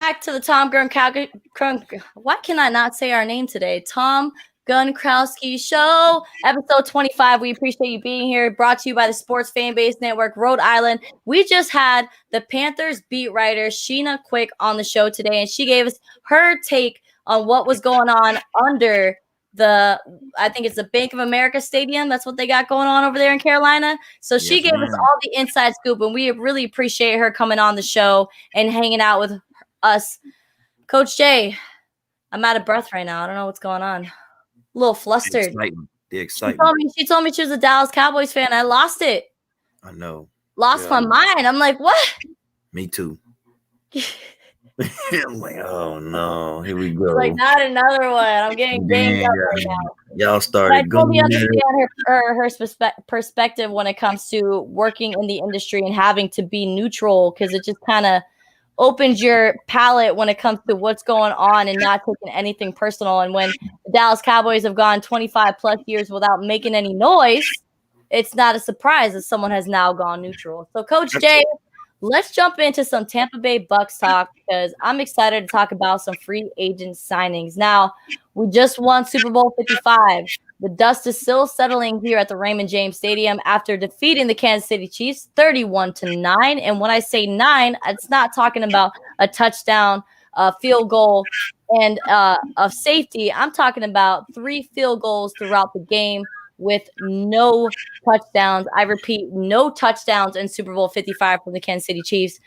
Back to the Tom Gronkowski. Why can I not say our name today? Tom Gronkowski Show, episode 25. We appreciate you being here. Brought to you by the Sports Fan Base Network, Rhode Island. We just had the Panthers beat writer Sheena Quick on the show today, and she gave us her take on what was going on under I think it's the Bank of America Stadium. That's what they got going on over there in Carolina. So she gave us all the inside scoop, and we really appreciate her coming on the show and hanging out with us. Coach Jay, I'm out of breath right now. I don't know what's going on. A little flustered. The excitement. She told me she was a Dallas Cowboys fan. I lost it. I know. Lost my mind. I'm like, what? Me too. I'm like, oh no, here we Like, go. not another one. I'm getting ganged Then up right now. y'all But I started totally going there. understand her perspective when it comes to working in the industry and having to be neutral, because it just kind of opens your palate when it comes to what's going on and not taking anything personal. And when the Dallas Cowboys have gone 25 plus years without making any noise, it's not a surprise that someone has now gone neutral. So, Coach Jay, let's jump into some Tampa Bay Bucks talk, because I'm excited to talk about some free agent signings. Now, we just won Super Bowl 55. The dust is still settling here at the Raymond James Stadium after defeating the Kansas City Chiefs 31-9. And when I say 9, it's not talking about a touchdown, a field goal, and a safety. I'm talking about 3 field goals throughout the game with no touchdowns. I repeat, no touchdowns in Super Bowl 55 from the Kansas City Chiefs.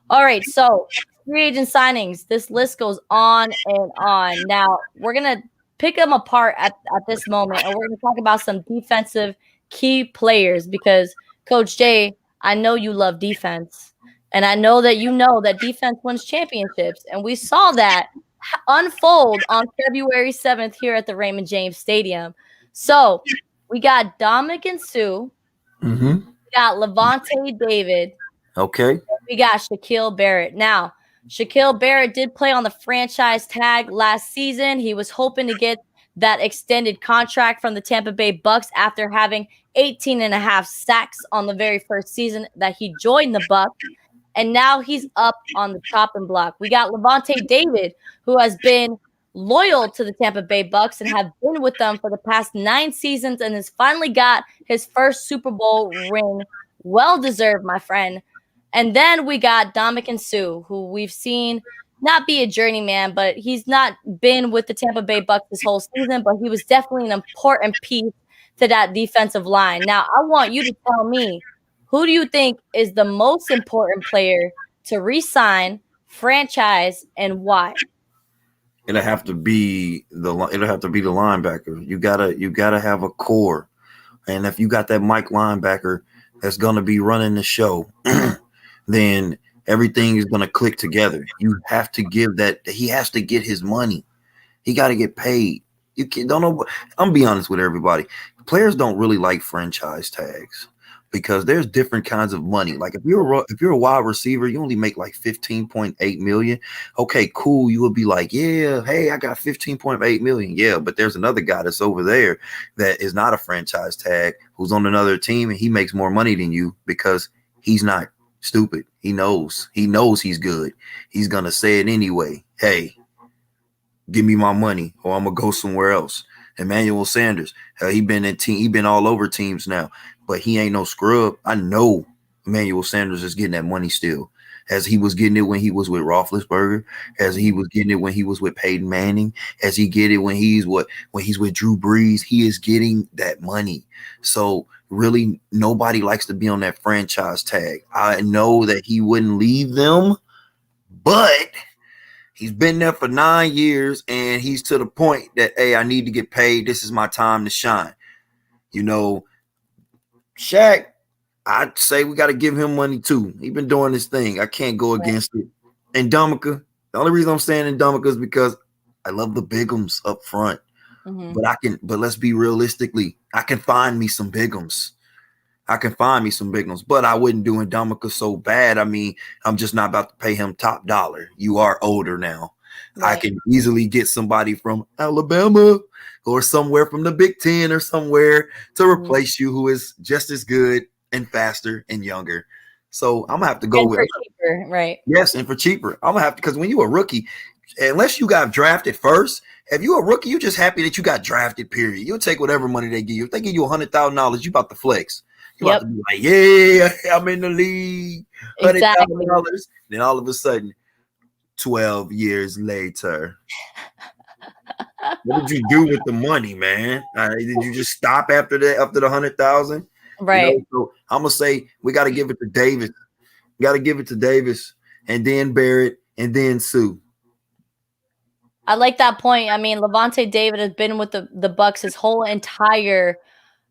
All right, so free agent signings. This list goes on and on. Now, we're going to pick them apart at this moment, and we're going to talk about some defensive key players, because, Coach Jay, I know you love defense, and I know that defense wins championships, and we saw that unfold on February 7th here at the Raymond James Stadium. So, we got Dominic Sue, Mm-hmm. we got Levante David, Okay. we got Shaquille Barrett. Now, Shaquille Barrett did play on the franchise tag last season. He was hoping to get that extended contract from the Tampa Bay Bucks after having 18 and a half sacks on the very first season that he joined the Bucks. And now he's up on the chopping block. We got Levante David, who has been loyal to the Tampa Bay Bucks and have been with them for the past 9 seasons and has finally got his first Super Bowl ring. Well deserved, my friend. And then we got Dominic Sue, who we've seen not be a journeyman, but he's not been with the Tampa Bay Bucks this whole season, but he was definitely an important piece to that defensive line. Now, I want you to tell me, who do you think is the most important player to re-sign, franchise, and why? It'll have to be the linebacker. You gotta have a core, and if you got that Mike linebacker that's gonna be running the show, then everything is gonna click together. You have to give that. He has to get his money. He got to get paid. You don't know. I'm gonna be honest with everybody. Players don't really like franchise tags, because there's different kinds of money. Like if you're a wide receiver, you only make like 15.8 million. Okay, cool. You would be like, yeah, hey, I got 15.8 million. Yeah, but there's another guy that's over there that is not a franchise tag, who's on another team, and he makes more money than you because he's not stupid. He knows he's good. He's gonna say it anyway. Hey, give me my money or I'm gonna go somewhere else. Emmanuel Sanders, he been all over teams now, but he ain't no scrub. I know Emmanuel Sanders is getting that money still, as he was getting it when he was with Roethlisberger, as he was getting it when he was with Peyton Manning, as he get it when he's with Drew Brees. He is getting that money. So really, nobody likes to be on that franchise tag. I know that he wouldn't leave them, but he's been there for 9 years, and he's to the point that, hey, I need to get paid. This is my time to shine. You know, Shaq, I'd say we got to give him money too. He's been doing this thing. I can't go against it. And Ndamukong, the only reason I'm saying Ndamukong is because I love the bigums up front. Mm-hmm. But let's be realistically, I can find me some bigums. But I wouldn't do Ndamukong so bad. I mean, I'm just not about to pay him top dollar. You are older now. Right. I can easily get somebody from Alabama or somewhere from the Big Ten or somewhere to replace you, who is just as good and faster and younger. So I'm gonna have to go with cheaper, right? Yes, and for cheaper. I'm gonna have to, because when you're a rookie, unless you got drafted first, if you're a rookie, you're just happy that you got drafted, period. You'll take whatever money they give you. If they give you $100,000, you about to flex. You're about to be like, yeah, I'm in the league. $100,000. Exactly. Then all of a sudden, 12 years later, what did you do with the money, man? Did you just stop after the 100,000? Right. You know, so I'm gonna say we got to give it to Davis. We got to give it to Davis, and then Barrett, and then Sue. I like that point. I mean, Levante David has been with the Bucks his whole entire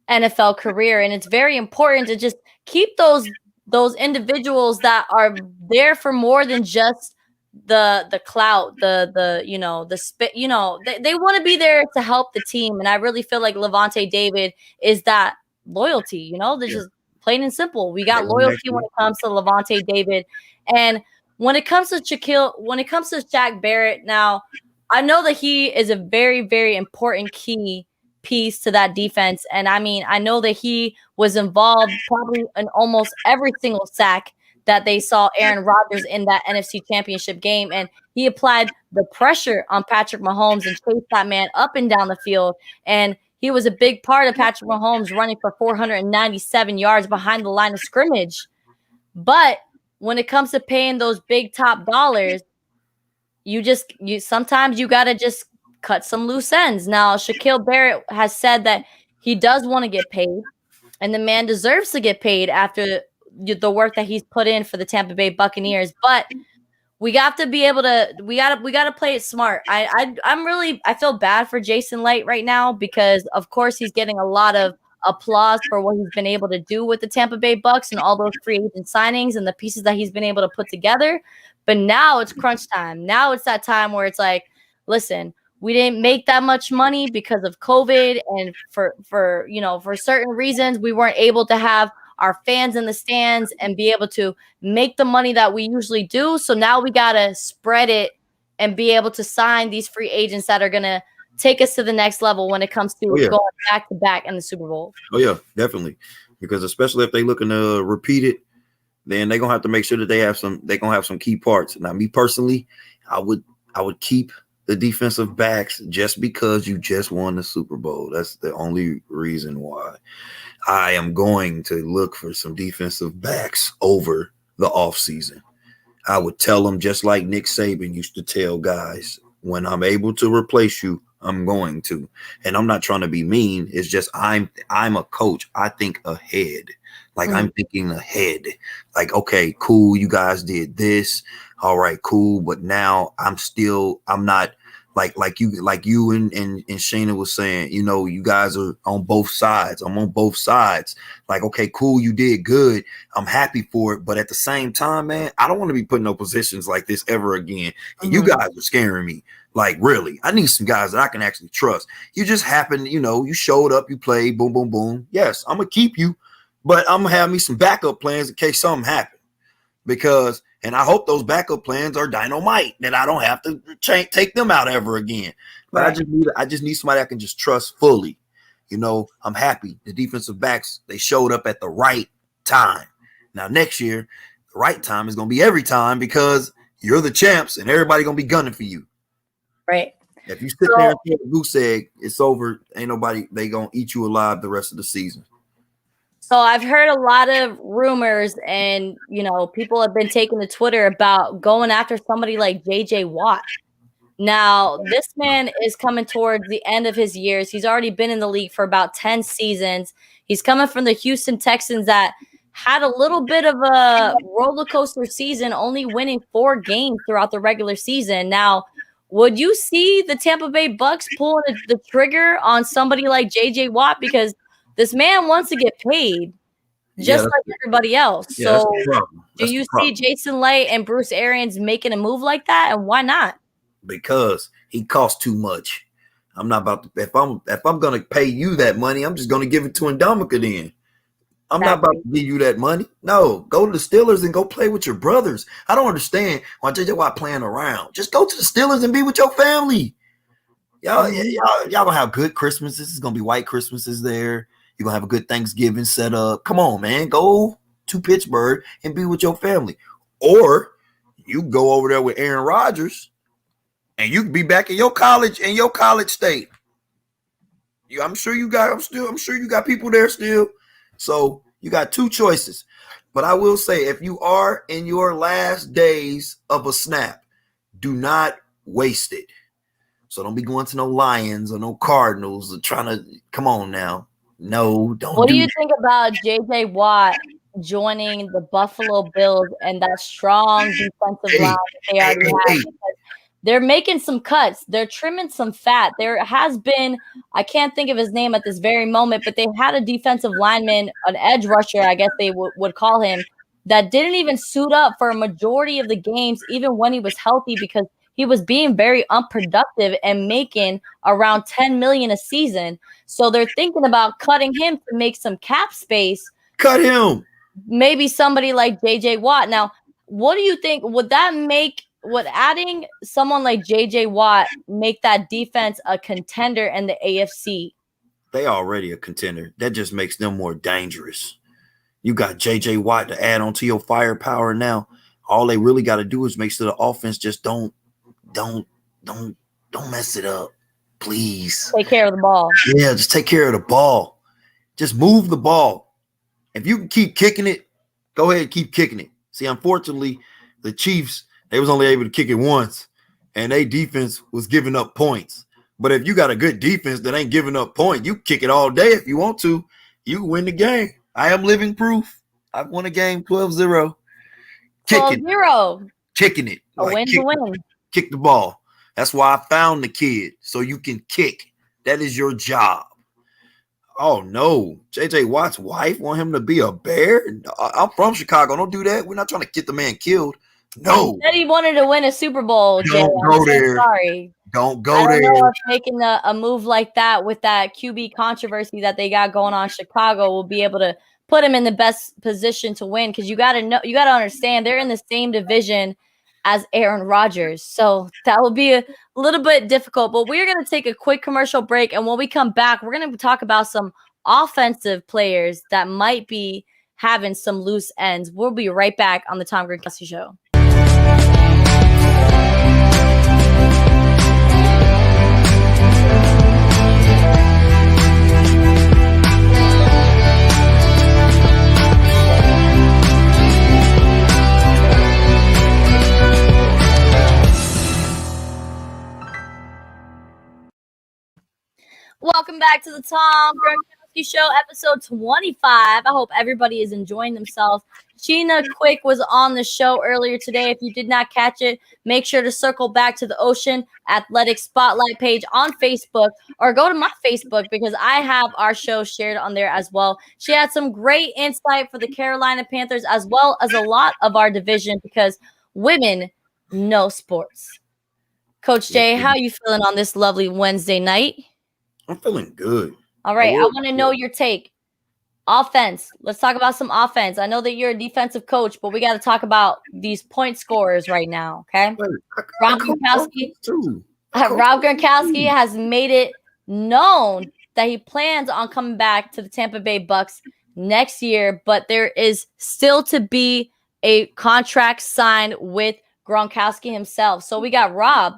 NFL career, and it's very important to just keep those individuals that are there for more than just the clout, the you know, the spit, you know, they want to be there to help the team. And I really feel like Levante David is that loyalty, you know, they're just plain and simple. We got loyalty when it comes to Levante David. And when it comes to when it comes to Shaq Barrett, now I know that he is a very, very important key piece to that defense. And I mean, I know that he was involved probably in almost every single sack that they saw Aaron Rodgers in that NFC Championship game. And he applied the pressure on Patrick Mahomes and chased that man up and down the field. And he was a big part of Patrick Mahomes running for 497 yards behind the line of scrimmage. But when it comes to paying those big top dollars, you sometimes you got to just cut some loose ends. Now, Shaquille Barrett has said that he does want to get paid, and the man deserves to get paid after the work that he's put in for the Tampa Bay Buccaneers. But we got to be able to we got to play it smart. I feel bad for Jason Light right now because of course he's getting a lot of applause for what he's been able to do with the Tampa Bay Bucks and all those free agent signings and the pieces that he's been able to put together. But now it's crunch time. Now it's that time where it's like, listen, we didn't make that much money because of COVID and for certain reasons we weren't able to have our fans in the stands and be able to make the money that we usually do. So now we got to spread it and be able to sign these free agents that are going to take us to the next level when it comes to going back to back in the Super Bowl. Oh yeah, definitely. Because especially if they looking to repeat it, then they're going to have to make sure that they're going to have some key parts. Now, me personally, I would keep the defensive backs just because you just won the Super Bowl. That's the only reason why. I am going to look for some defensive backs over the offseason. I would tell them just like Nick Saban used to tell guys, when I'm able to replace you, I'm going to. And I'm not trying to be mean. It's just I'm a coach. I think ahead. Like I'm thinking ahead. Like, okay, cool. You guys did this. All right, cool. But now I'm not like you and Shayna was saying, you know, you guys are on both sides. I'm on both sides. Like, okay, cool. You did good. I'm happy for it. But at the same time, man, I don't want to be put in no positions like this ever again. And you guys are scaring me. Like, really, I need some guys that I can actually trust. You just happened, you know, you showed up, you played, boom, boom, boom. Yes, I'm going to keep you, but I'm going to have me some backup plans in case something happens. Because, and I hope those backup plans are dynamite, that I don't have to take them out ever again. But right. I just need somebody I can just trust fully. You know, I'm happy. The defensive backs, they showed up at the right time. Now, next year, the right time is going to be every time because you're the champs and everybody going to be gunning for you. Right. If you sit there and get a goose egg, it's over. Ain't nobody, they going to eat you alive the rest of the season. So I've heard a lot of rumors and, you know, people have been taking to Twitter about going after somebody like J.J. Watt. Now, this man is coming towards the end of his years. He's already been in the league for about 10 seasons. He's coming from the Houston Texans that had a little bit of a roller coaster season, only winning 4 games throughout the regular season. Now, would you see the Tampa Bay Bucks pulling the trigger on somebody like J.J. Watt? Because this man wants to get paid just like everybody else. Yeah, so do you see Jason Light and Bruce Arians making a move like that? And why not? Because he costs too much. I'm not about to, if I'm going to pay you that money, I'm just going to give it to Ndamukong then. I'm not about to give you that money. No, go to the Steelers and go play with your brothers. I don't understand why J.J. Watt playing around. Just go to the Steelers and be with your family. Y'all gonna have good Christmases. It's gonna be white Christmases there. You're gonna have a good Thanksgiving set up. Come on, man. Go to Pittsburgh and be with your family. Or you go over there with Aaron Rodgers and you can be back in your college state. I'm sure you got people there still. So you got 2 choices. But I will say, if you are in your last days of a snap, do not waste it. So don't be going to no Lions or no Cardinals or trying to come on now. No, don't. What do you think about J.J. Watt joining the Buffalo Bills and that strong defensive line that they already have? They're making some cuts. They're trimming some fat. There has been, I can't think of his name at this very moment, but they had a defensive lineman, an edge rusher, I guess they would call him, that didn't even suit up for a majority of the games, even when he was healthy, because he was being very unproductive and making around $10 million a season. So they're thinking about cutting him to make some cap space. Cut him. Maybe somebody like JJ Watt. Now, what do you think? Would adding someone like JJ Watt make that defense a contender in the AFC? They already a contender. That just makes them more dangerous. You got JJ Watt to add on to your firepower now. All they really got to do is make sure the offense just don't mess it up. Please. Take care of the ball. Yeah, just take care of the ball. Just move the ball. If you can keep kicking it, go ahead and keep kicking it. See, unfortunately, the Chiefs, they was only able to kick it once, and their defense was giving up points. But if you got a good defense that ain't giving up points, you kick it all day if you want to. You win the game. I am living proof. I've won a game 12-0. 12-0. Kicking it. A win to win. Kick the ball. That's why I found the kid, so you can kick. That is your job. Oh, no. J.J. Watt's wife want him to be a bear? I'm from Chicago. Don't do that. We're not trying to get the man killed. No. He said he wanted to win a Super Bowl, Jay. Don't go there. Sorry. Don't go there. I don't know there. if making a move like that with that QB controversy that they got going on in Chicago will be able to put him in the best position to win, because you got to understand they're in the same division as Aaron Rodgers. So that will be a little bit difficult, but we're going to take a quick commercial break. And when we come back, we're going to talk about some offensive players that might be having some loose ends. We'll be right back on the Tom Gronkowski Show. Welcome back to the Tom Gronkowski Show, episode 25. I hope everybody is enjoying themselves. Sheena Quick was on the show earlier today. If you did not catch it, make sure to circle back to the Ocean Athletic Spotlight page on Facebook, or go to my Facebook, because I have our show shared on there as well. She had some great insight for the Carolina Panthers, as well as a lot of our division, because women know sports. Coach Jay, how are you feeling on this lovely Wednesday night? I'm feeling good. All right. I want to know your take. Offense. Let's talk about some offense. I know that you're a defensive coach, but we got to talk about these point scorers right now. Okay. Rob Gronkowski has made it known that he plans on coming back to the Tampa Bay Bucks next year, but there is still to be a contract signed with Gronkowski himself. So we got Rob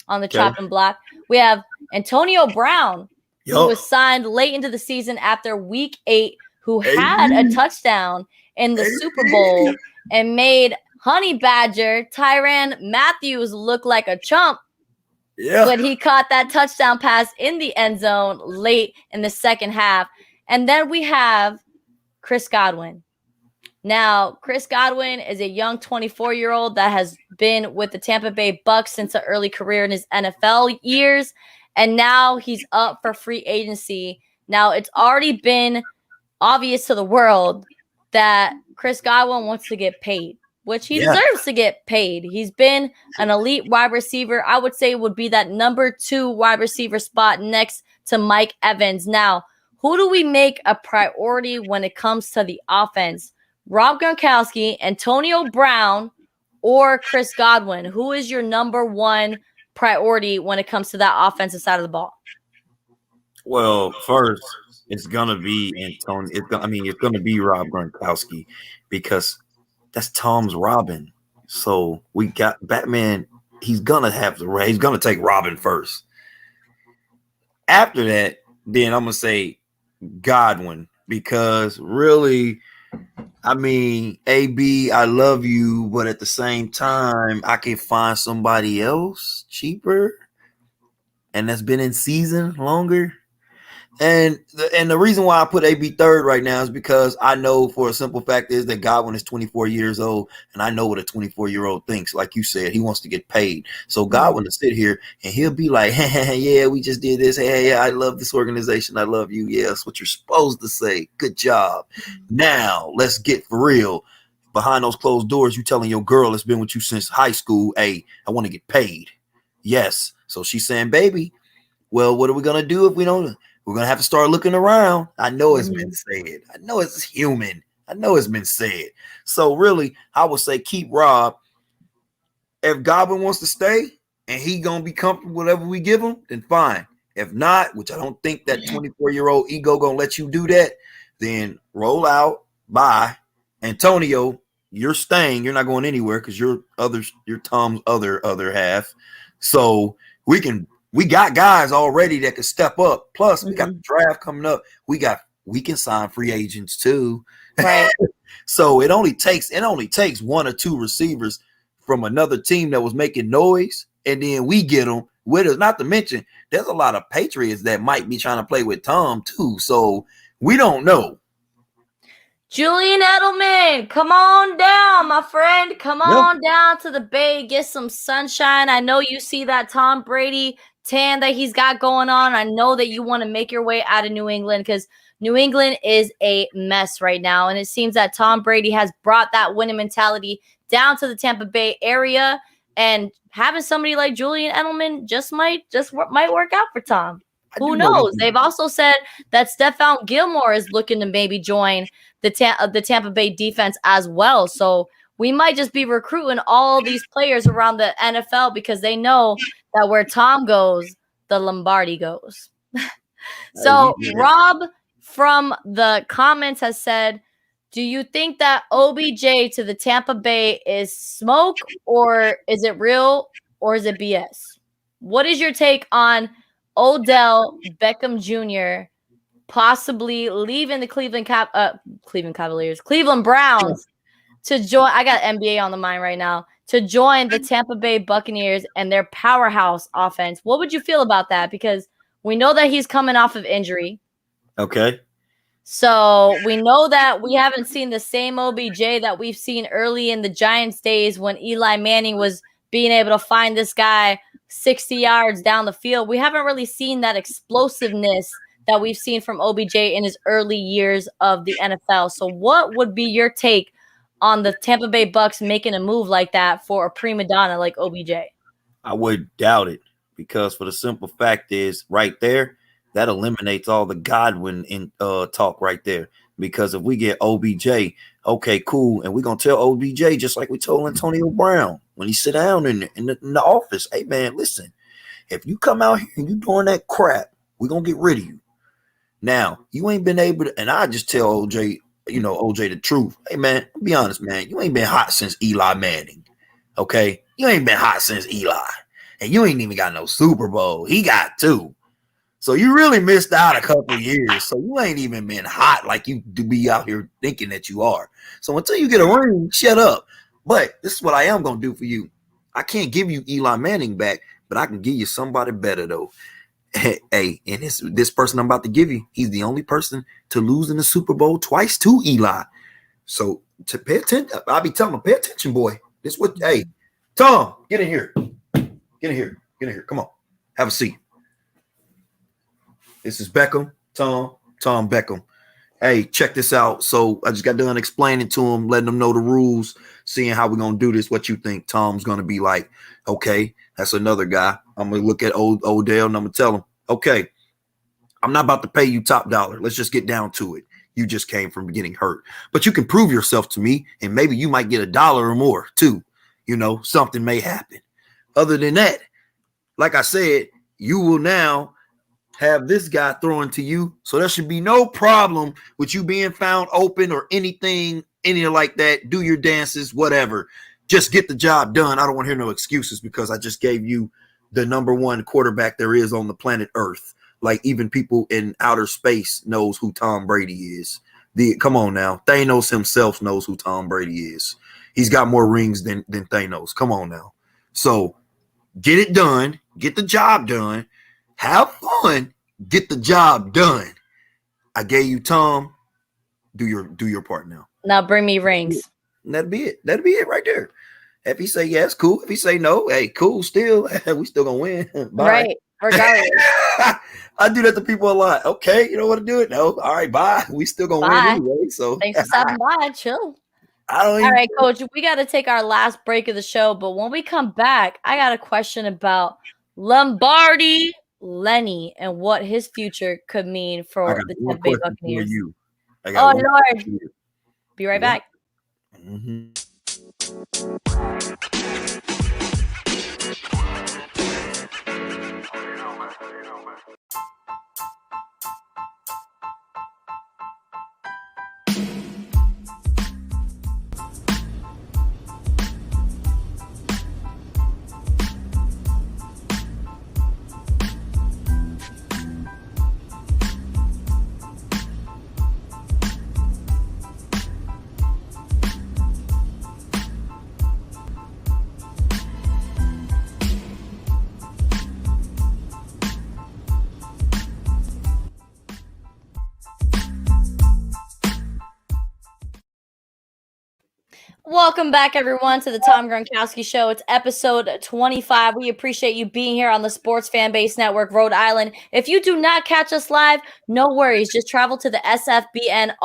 on the chopping block. We have Antonio Brown, who was signed late into the season after week 8, who had a touchdown in the Super Bowl and made Honey Badger Tyrann Matthew look like a chump. Yeah. But he caught that touchdown pass in the end zone late in the second half. And then we have Chris Godwin. Now, Chris Godwin is a young 24-year-old that has been with the Tampa Bay Bucks since an early career in his NFL years, and now he's up for free agency. Now, it's already been obvious to the world that Chris Godwin wants to get paid, which he deserves to get paid. He's been an elite wide receiver. I would say would be that number 2 wide receiver spot next to Mike Evans. Now, who do we make a priority when it comes to the offense? Rob Gronkowski, Antonio Brown, or Chris Godwin? Who is your number 1 priority when it comes to that offensive side of the ball? Well, first, it's gonna be Antonio. It's gonna be Rob Gronkowski, because that's Tom's Robin. So we got Batman. He's gonna have the He's gonna take Robin first. After that, then I'm gonna say Godwin, because really, AB, I love you, but at the same time, I can find somebody else cheaper and that's been in season longer. And the reason why I put AB third right now is because I know for a simple fact is that Godwin is 24 years old, and I know what a 24-year-old thinks. Like you said, he wants to get paid. So Godwin to sit here and he'll be like, hey, yeah, we just did this. Hey, yeah, I love this organization. I love you. Yeah, that's what you're supposed to say. Good job. Now let's get for real. behind those closed doors, you telling your girl that's been with you since high school, hey, I want to get paid. Yes. So she's saying, baby, well, what are we going to do if we don't? We're going to have to start looking around. I know it's been said. I know it's human. I know it's been said. So really, I would say keep Rob. If Godwin wants to stay and he going to be comfortable with whatever we give him, then fine. If not, which I don't think that 24-year-old ego going to let you do that, then roll out. Bye. Antonio, you're staying. You're not going anywhere because you're Tom's other half. So we got guys already that can step up. Plus, we got the draft coming up. We can sign free agents too. Right. So it only takes one or two receivers from another team that was making noise, and then we get them with us. Not to mention, there's a lot of Patriots that might be trying to play with Tom too. So we don't know. Julian Edelman, come on down, my friend. Come on down to the Bay. Get some sunshine. I know you see that Tom Brady tan that he's got going on. I know that you want to make your way out of New England because New England is a mess right now. And it seems that Tom Brady has brought that winning mentality down to the Tampa Bay area. And having somebody like Julian Edelman might work out for Tom. Who knows? They've also said that Stephon Gilmore is looking to maybe join the Tampa Bay defense as well. So we might just be recruiting all these players around the NFL because they know that where Tom goes, the Lombardi goes. So Rob from the comments has said, do you think that OBJ to the Tampa Bay is smoke, or is it real, or is it BS? What is your take on Odell Beckham Jr. possibly leaving the Cleveland Browns to join? I got NBA on the mind right now. To join the Tampa Bay Buccaneers and their powerhouse offense. What would you feel about that? Because we know that he's coming off of injury. Okay. So we know that we haven't seen the same OBJ that we've seen early in the Giants days when Eli Manning was being able to find this guy 60 yards down the field. We haven't really seen that explosiveness that we've seen from OBJ in his early years of the NFL. So what would be your take on the Tampa Bay Bucks making a move like that for a prima donna like OBJ? I would doubt it because for the simple fact is right there, that eliminates all the Godwin in talk right there. Because if we get OBJ, okay, cool, and we're going to tell OBJ just like we told Antonio Brown when he sit down in the office, hey, man, listen, if you come out here and you doing that crap, we're going to get rid of you. Now, you ain't been able to, and I just tell OJ the truth. Hey, man, I'll be honest, man, you ain't been hot since Eli Manning, okay? You ain't been hot since Eli, and you ain't even got no Super Bowl. He got 2. So you really missed out a couple of years. So you ain't even been hot like you do be out here thinking that you are. So until you get a ring, shut up. But this is what I am going to do for you. I can't give you Eli Manning back, but I can give you somebody better, though. Hey, and this person I'm about to give you, he's the only person to lose in the Super Bowl twice to Eli. So to pay attention, I'll be telling him, pay attention, boy. This what, hey, Tom, get in here. Get in here. Come on. Have a seat. This is Beckham, Tom Beckham. Hey, check this out. So I just got done explaining to him, letting him know the rules, seeing how we're going to do this. What you think Tom's going to be like? Okay, that's another guy. I'm going to look at Odell and I'm going to tell him, okay, I'm not about to pay you top dollar. Let's just get down to it. You just came from getting hurt. But you can prove yourself to me, and maybe you might get $1 or more too. You know, something may happen. Other than that, like I said, you will now have this guy throwing to you. So there should be no problem with you being found open or anything like that. Do your dances, whatever. Just get the job done. I don't want to hear no excuses because I just gave you the number 1 quarterback there is on the planet Earth. Like even people in outer space knows who Tom Brady is. Come on now. Thanos himself knows who Tom Brady is. He's got more rings than Thanos. Come on now. So get it done. Get the job done. Have fun, get the job done. I gave you Tom. Do your part now. Now bring me rings. And that'd be it. That'd be it right there. If he say yes, cool. If he say no, hey, cool. Still, we still gonna win. Bye. Right. Regardless. I do that to people a lot. Okay, you don't want to do it? No. All right, bye. We still gonna win anyway. So thanks for stopping by. Chill. I don't All even. right, Coach, we got to take our last break of the show, but when we come back, I got a question about Lombardi Lenny and what his future could mean I for got the one Tampa Bay question for Buccaneers. you. I got Oh, one Lord. question for you. Be right What? back. Mm-hmm. Welcome back, everyone, to the Tom Gronkowski Show. It's episode 25. We appreciate you being here on the Sports Fan Base Network, Rhode Island. If you do not catch us live, no worries. Just travel to the sfbnri.com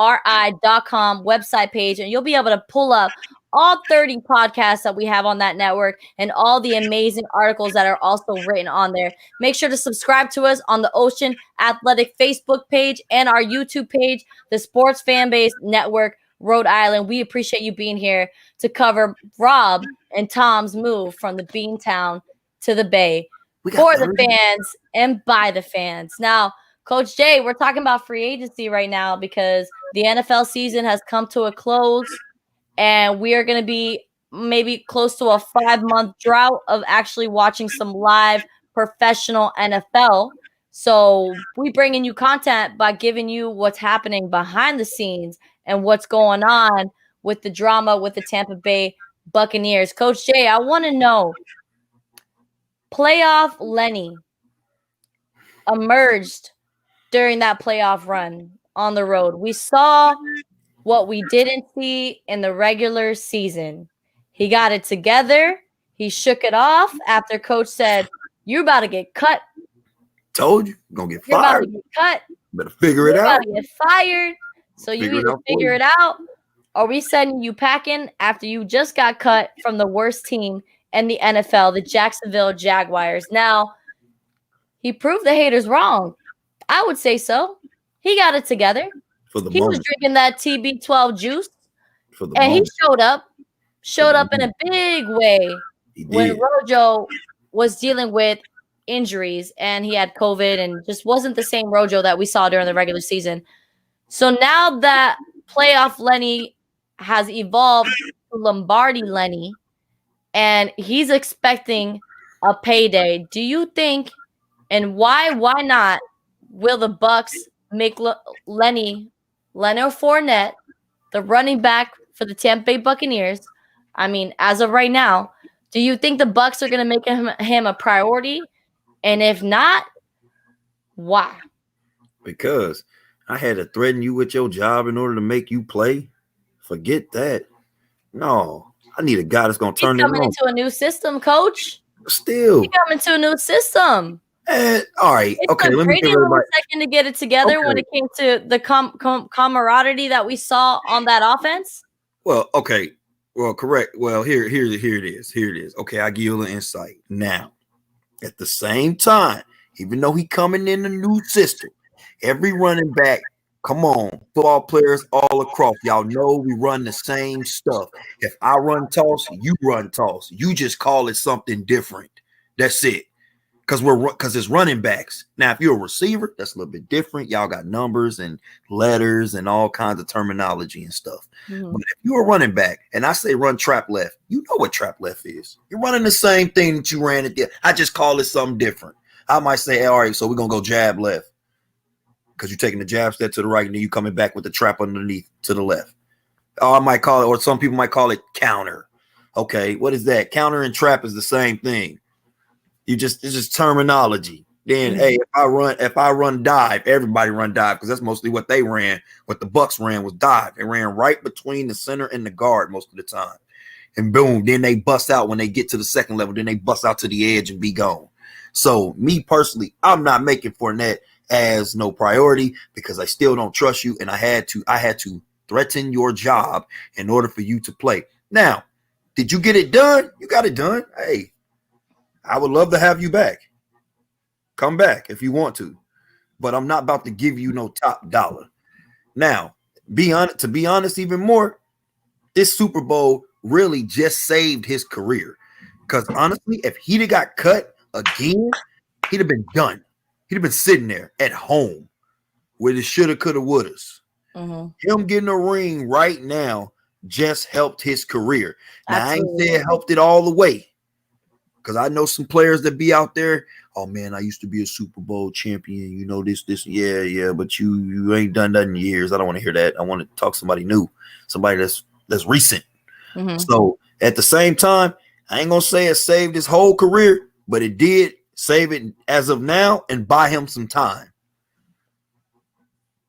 website page, and you'll be able to pull up all 30 podcasts that we have on that network and all the amazing articles that are also written on there. Make sure to subscribe to us on the Ocean Athletic Facebook page and our YouTube page, the Sports Fan Base Network, Rhode Island. We appreciate you being here to cover Rob and Tom's move from the Beantown to the Bay for the fans and by the fans. Now, Coach Jay, we're talking about free agency right now because the NFL season has come to a close, and we are going to be maybe close to a 5-month drought of actually watching some live professional NFL. So we bringing you content by giving you what's happening behind the scenes and what's going on with the drama with the Tampa Bay Buccaneers. Coach Jay, I want to know, playoff Lenny emerged during that playoff run on the road. We saw what we didn't see in the regular season. He got it together. He shook it off after coach said, "You're about to get cut. Told you, gonna get You're about fired. to get cut. Better figure You're it about out. to get fired. So you either figure it out, or we sending you packing after you just got cut from the worst team in the NFL, the Jacksonville Jaguars." Now, he proved the haters wrong. I would say so. He got it together. For the He was moment. drinking that TB12 juice, For the and he moment. showed up in a big way He when did. Rojo was dealing with injuries and he had COVID and just wasn't the same Rojo that we saw during the regular season. So now that playoff Lenny has evolved to Lombardi Lenny and he's expecting a payday, do you think, and why not, will the Bucks make Leonard Fournette the running back for the Tampa Bay Buccaneers? I mean, as of right now, do you think the Bucks are going to make him a priority? And if not, why? Because I had to threaten you with your job in order to make you play. Forget that. No, I need a guy that's going to turn it on. He's coming into a new system, coach. Still. He's coming to a new system. All right. It Okay. took Let me Brady give everybody a second to get it together when it came to the camaraderie that we saw on that offense. Well, okay. Well, correct. Well, here it is. Here it is. Okay, I'll give you a little insight. Now, at the same time, even though he coming in a new system, every running back, come on, football players all across, y'all know we run the same stuff. If I run toss, you run toss. You just call it something different. That's it. Because it's running backs. Now, if you're a receiver, that's a little bit different. Y'all got numbers and letters and all kinds of terminology and stuff. Mm-hmm. But if you're a running back and I say run trap left, you know what trap left is. You're running the same thing that you ran at the. I just call it something different. I might say, hey, all right, so we're going to go jab left because you're taking the jab step to the right and then you coming back with the trap underneath to the left. Or I might call it, or some people might call it counter. Okay, what is that? Counter and trap is the same thing. It's just terminology. Then, hey, if I run dive, everybody run dive because that's mostly what they ran. What the Bucks ran was dive. They ran right between the center and the guard most of the time. And boom, then they bust out when they get to the second level. Then they bust out to the edge and be gone. So me personally, I'm not making Fournette as no priority because I still don't trust you. And I had to threaten your job in order for you to play. Now, did you get it done? You got it done. Hey, I would love to have you back. Come back if you want to, but I'm not about to give you no top dollar. Now, to be honest, even more, this Super Bowl really just saved his career. Because honestly, if he'd have got cut again, he'd have been done. He'd have been sitting there at home with his shoulda, coulda, wouldas. Him getting a ring right now just helped his career. Now, I ain't saying it helped it all the way, because I know some players that be out there. Oh man, I used to be a Super Bowl champion. You know this, yeah. But you ain't done that in years. I don't want to hear that. I want to talk to somebody new, somebody that's recent. So at the same time, I ain't gonna say it saved his whole career, but it did save it as of now and buy him some time.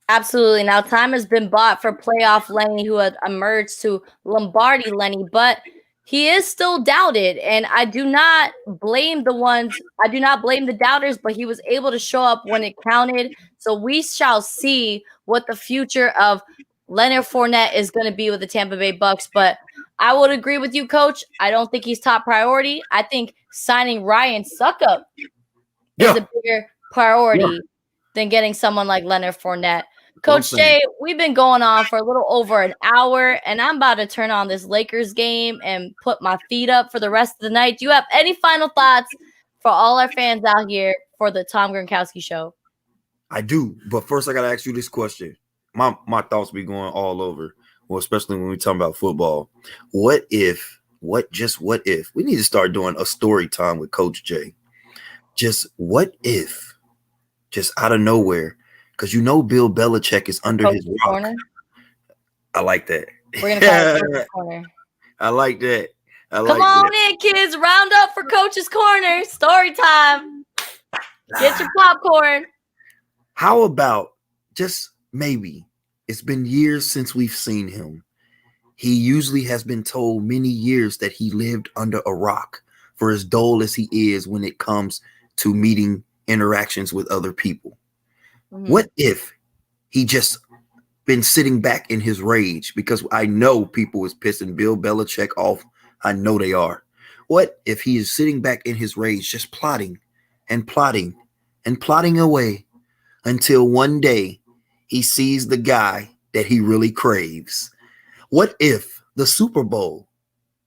Absolutely. Now, time has been bought for playoff Lenny, who had emerged to Lombardi Lenny, but he is still doubted. And I do not blame the doubters, but he was able to show up when it counted. So we shall see what the future of Leonard Fournette is going to be with the Tampa Bay Bucks. But I would agree with you, Coach. I don't think he's top priority. I think signing Ryan Suckup is a bigger priority than getting someone like Leonard Fournette. Coach Jay, we've been going on for a little over an hour, and I'm about to turn on this Lakers game and put my feet up for the rest of the night. Do you have any final thoughts for all our fans out here for the Tom Gronkowski Show? I do, but first I got to ask you this question. My thoughts be going all over, well, especially when we talk about football. What if we need to start doing a story time with Coach Jay? Just what if, just out of nowhere, because you know Bill Belichick is under his rock. Corner? I like that. We're gonna call it Coach's Corner. I like that. Come on in, kids. Round up for Coach's Corner. Story time. Get your popcorn. How about just maybe, it's been years since we've seen him. He usually has been told many years that he lived under a rock, for as dull as he is when it comes to meeting interactions with other people. What if he just been sitting back in his rage? Because I know people is pissing Bill Belichick off. I know they are. What if he is sitting back in his rage, just plotting and plotting and plotting away until one day he sees the guy that he really craves? What if the Super Bowl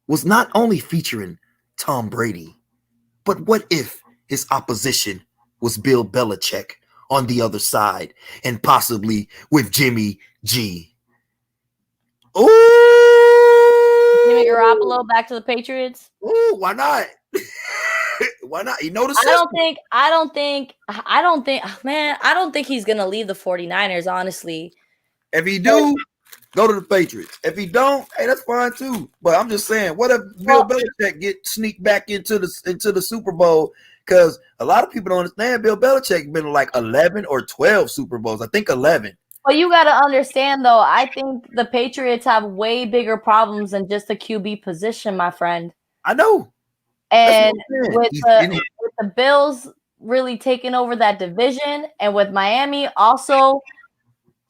was not only featuring Tom Brady, but what if his opposition was Bill Belichick on the other side, and possibly with Jimmy G? Ooh! Jimmy Garoppolo back to the Patriots? Ooh, why not? Why not? You know the system. I don't think he's going to leave the 49ers, honestly. If he do, go to the Patriots. If he don't, hey, that's fine too. But I'm just saying, what if Bill Belichick sneak back into the Super Bowl? Because a lot of people don't understand Bill Belichick been like 11 or 12 Super Bowls. I think 11. Well, you got to understand, though, I think the Patriots have way bigger problems than just the QB position, my friend. I know. And with the Bills really taking over that division, and with Miami also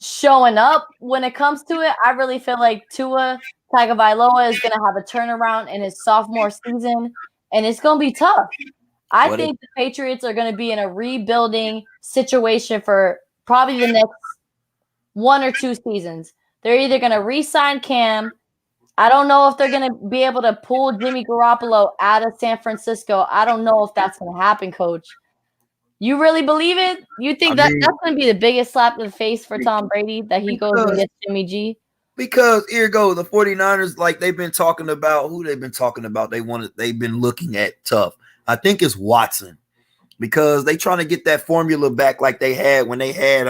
showing up when it comes to it, I really feel like Tua Tagovailoa is going to have a turnaround in his sophomore season, and it's going to be tough. I think the Patriots are going to be in a rebuilding situation for probably the next 1 or 2 seasons. They're either going to re-sign Cam. I don't know if they're going to be able to pull Jimmy Garoppolo out of San Francisco. I don't know if that's going to happen, Coach. You really believe it? You think that's going to be the biggest slap in the face for Tom Brady, that he goes and gets Jimmy G? Because here goes the 49ers, like they've been talking about, who they've been talking about, they've been looking at tough. I think it's Watson, because they trying to get that formula back like they had when they had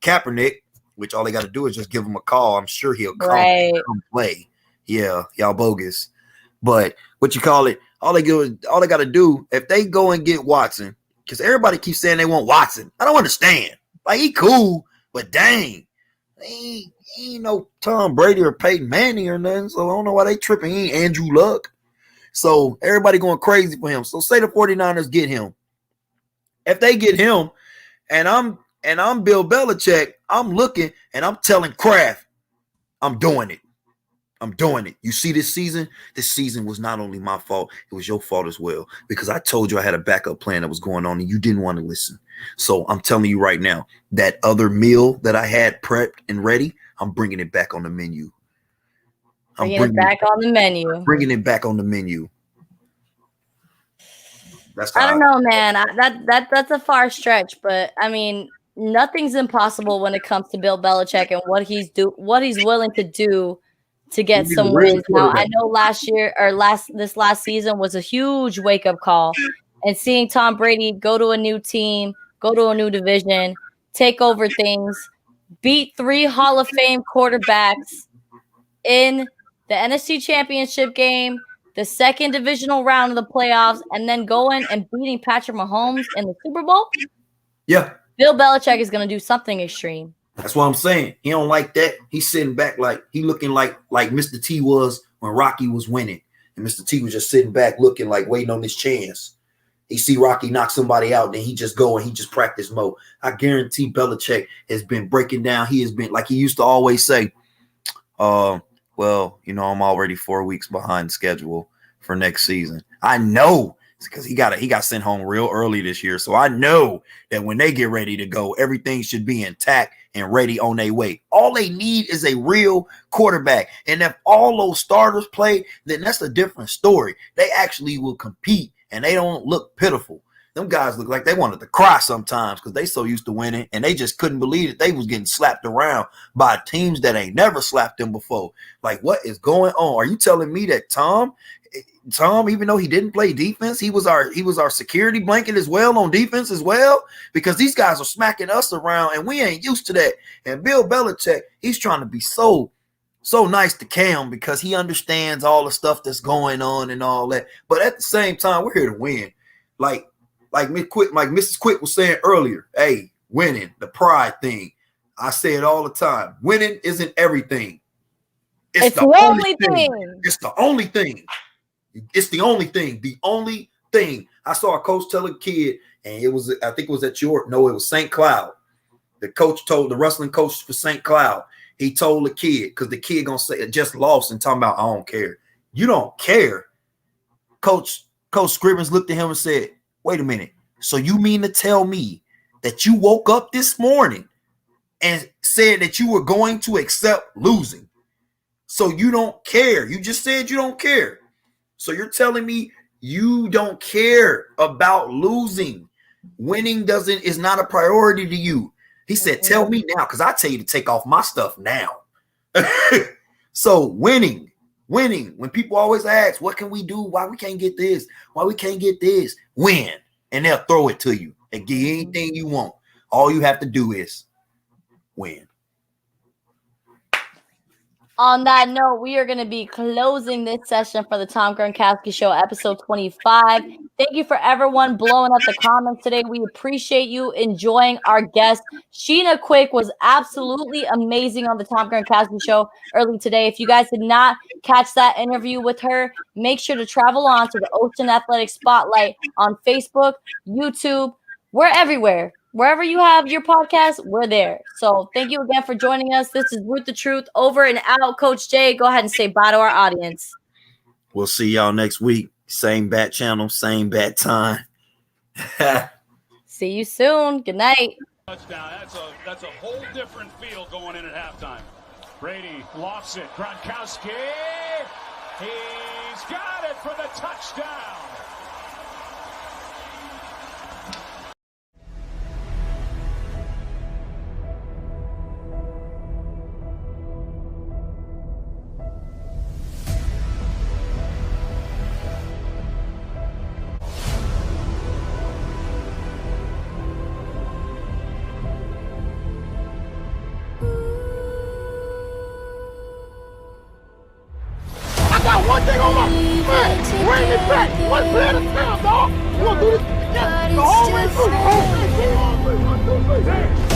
Kaepernick, which all they got to do is just give him a call. I'm sure he'll come play. Yeah, y'all bogus. But what you call it, all they got to do, if they go and get Watson, because everybody keeps saying they want Watson. I don't understand. Like, he cool, but dang, he ain't no Tom Brady or Peyton Manning or nothing, so I don't know why they tripping. He ain't Andrew Luck. So everybody going crazy for him. So say the 49ers get him. If they get him, and I'm Bill Belichick, I'm looking and I'm telling Kraft, I'm doing it. I'm doing it. You see this season? This season was not only my fault, it was your fault as well. Because I told you I had a backup plan that was going on and you didn't want to listen. So I'm telling you right now, that other meal that I had prepped and ready, I'm bringing it back on the menu. Bringing it back on the menu. Bringing it back on the menu. I don't know, man. That's a far stretch, but I mean, nothing's impossible when it comes to Bill Belichick and what he's willing to do to get some wins. Now, I know this last season was a huge wake-up call, and seeing Tom Brady go to a new team, go to a new division, take over things, beat 3 Hall of Fame quarterbacks in the NFC Championship game, the second divisional round of the playoffs, and then going and beating Patrick Mahomes in the Super Bowl. Yeah. Bill Belichick is going to do something extreme. That's what I'm saying. He don't like that. He's sitting back like he looking like Mr. T was when Rocky was winning. And Mr. T was just sitting back looking like waiting on his chance. He see Rocky knock somebody out, then he just go and he just practice mode. I guarantee Belichick has been breaking down. He has been, like he used to always say, well, I'm already 4 weeks behind schedule for next season. I know because he got sent home real early this year. So I know that when they get ready to go, everything should be intact and ready on their way. All they need is a real quarterback. And if all those starters play, then that's a different story. They actually will compete and they don't look pitiful. Them guys look like they wanted to cry sometimes because they so used to winning and they just couldn't believe that they was getting slapped around by teams that ain't never slapped them before. Like, what is going on? Are you telling me that Tom, even though he didn't play defense, he was our security blanket as well on defense as well? Because these guys are smacking us around and we ain't used to that. And Bill Belichick, he's trying to be so nice to Cam because he understands all the stuff that's going on and all that. But at the same time, we're here to win. Like Mrs. Quick was saying earlier, hey, winning, the pride thing. I say it all the time. Winning isn't everything. It's the only thing. It's the only thing. It's the only thing. The only thing. I saw a coach tell a kid, and it was St. Cloud. The coach told the wrestling coach for St. Cloud. He told the kid, because the kid gonna say it just lost and talking about I don't care. You don't care. Coach Scribbins looked at him and said, wait a minute. So you mean to tell me that you woke up this morning and said that you were going to accept losing? So you don't care. You just said you don't care. So you're telling me you don't care about losing. Winning is not a priority to you. He said, tell me now, because I tell you to take off my stuff now. So winning. When people always ask, what can we do? Why we can't get this? Why we can't get this? Win. And they'll throw it to you and give you anything you want. All you have to do is win. On that note, we are going to be closing this session for the Tom Gronkowski Show, episode 25. Thank you for everyone blowing up the comments today. We appreciate you enjoying our guest. Sheena Quick was absolutely amazing on the Tom Gronkowski Show early today. If you guys did not catch that interview with her, make sure to travel on to the Ocean Athletic Spotlight on Facebook, YouTube. We're everywhere. Wherever you have your podcast, we're there. So thank you again for joining us. This is Root the Truth. Over and out. Coach Jay, go ahead and say bye to our audience. We'll see y'all next week. Same bat channel, same bat time. See you soon. Good night. Touchdown. That's a whole different feel going in at halftime. Brady lofts it. Gronkowski. He's got it for the touchdown. One thing on my man, bring it back. One play at a time, dog. You gonna do this? Yeah, the whole way through. The whole way through. 1, 2, 3.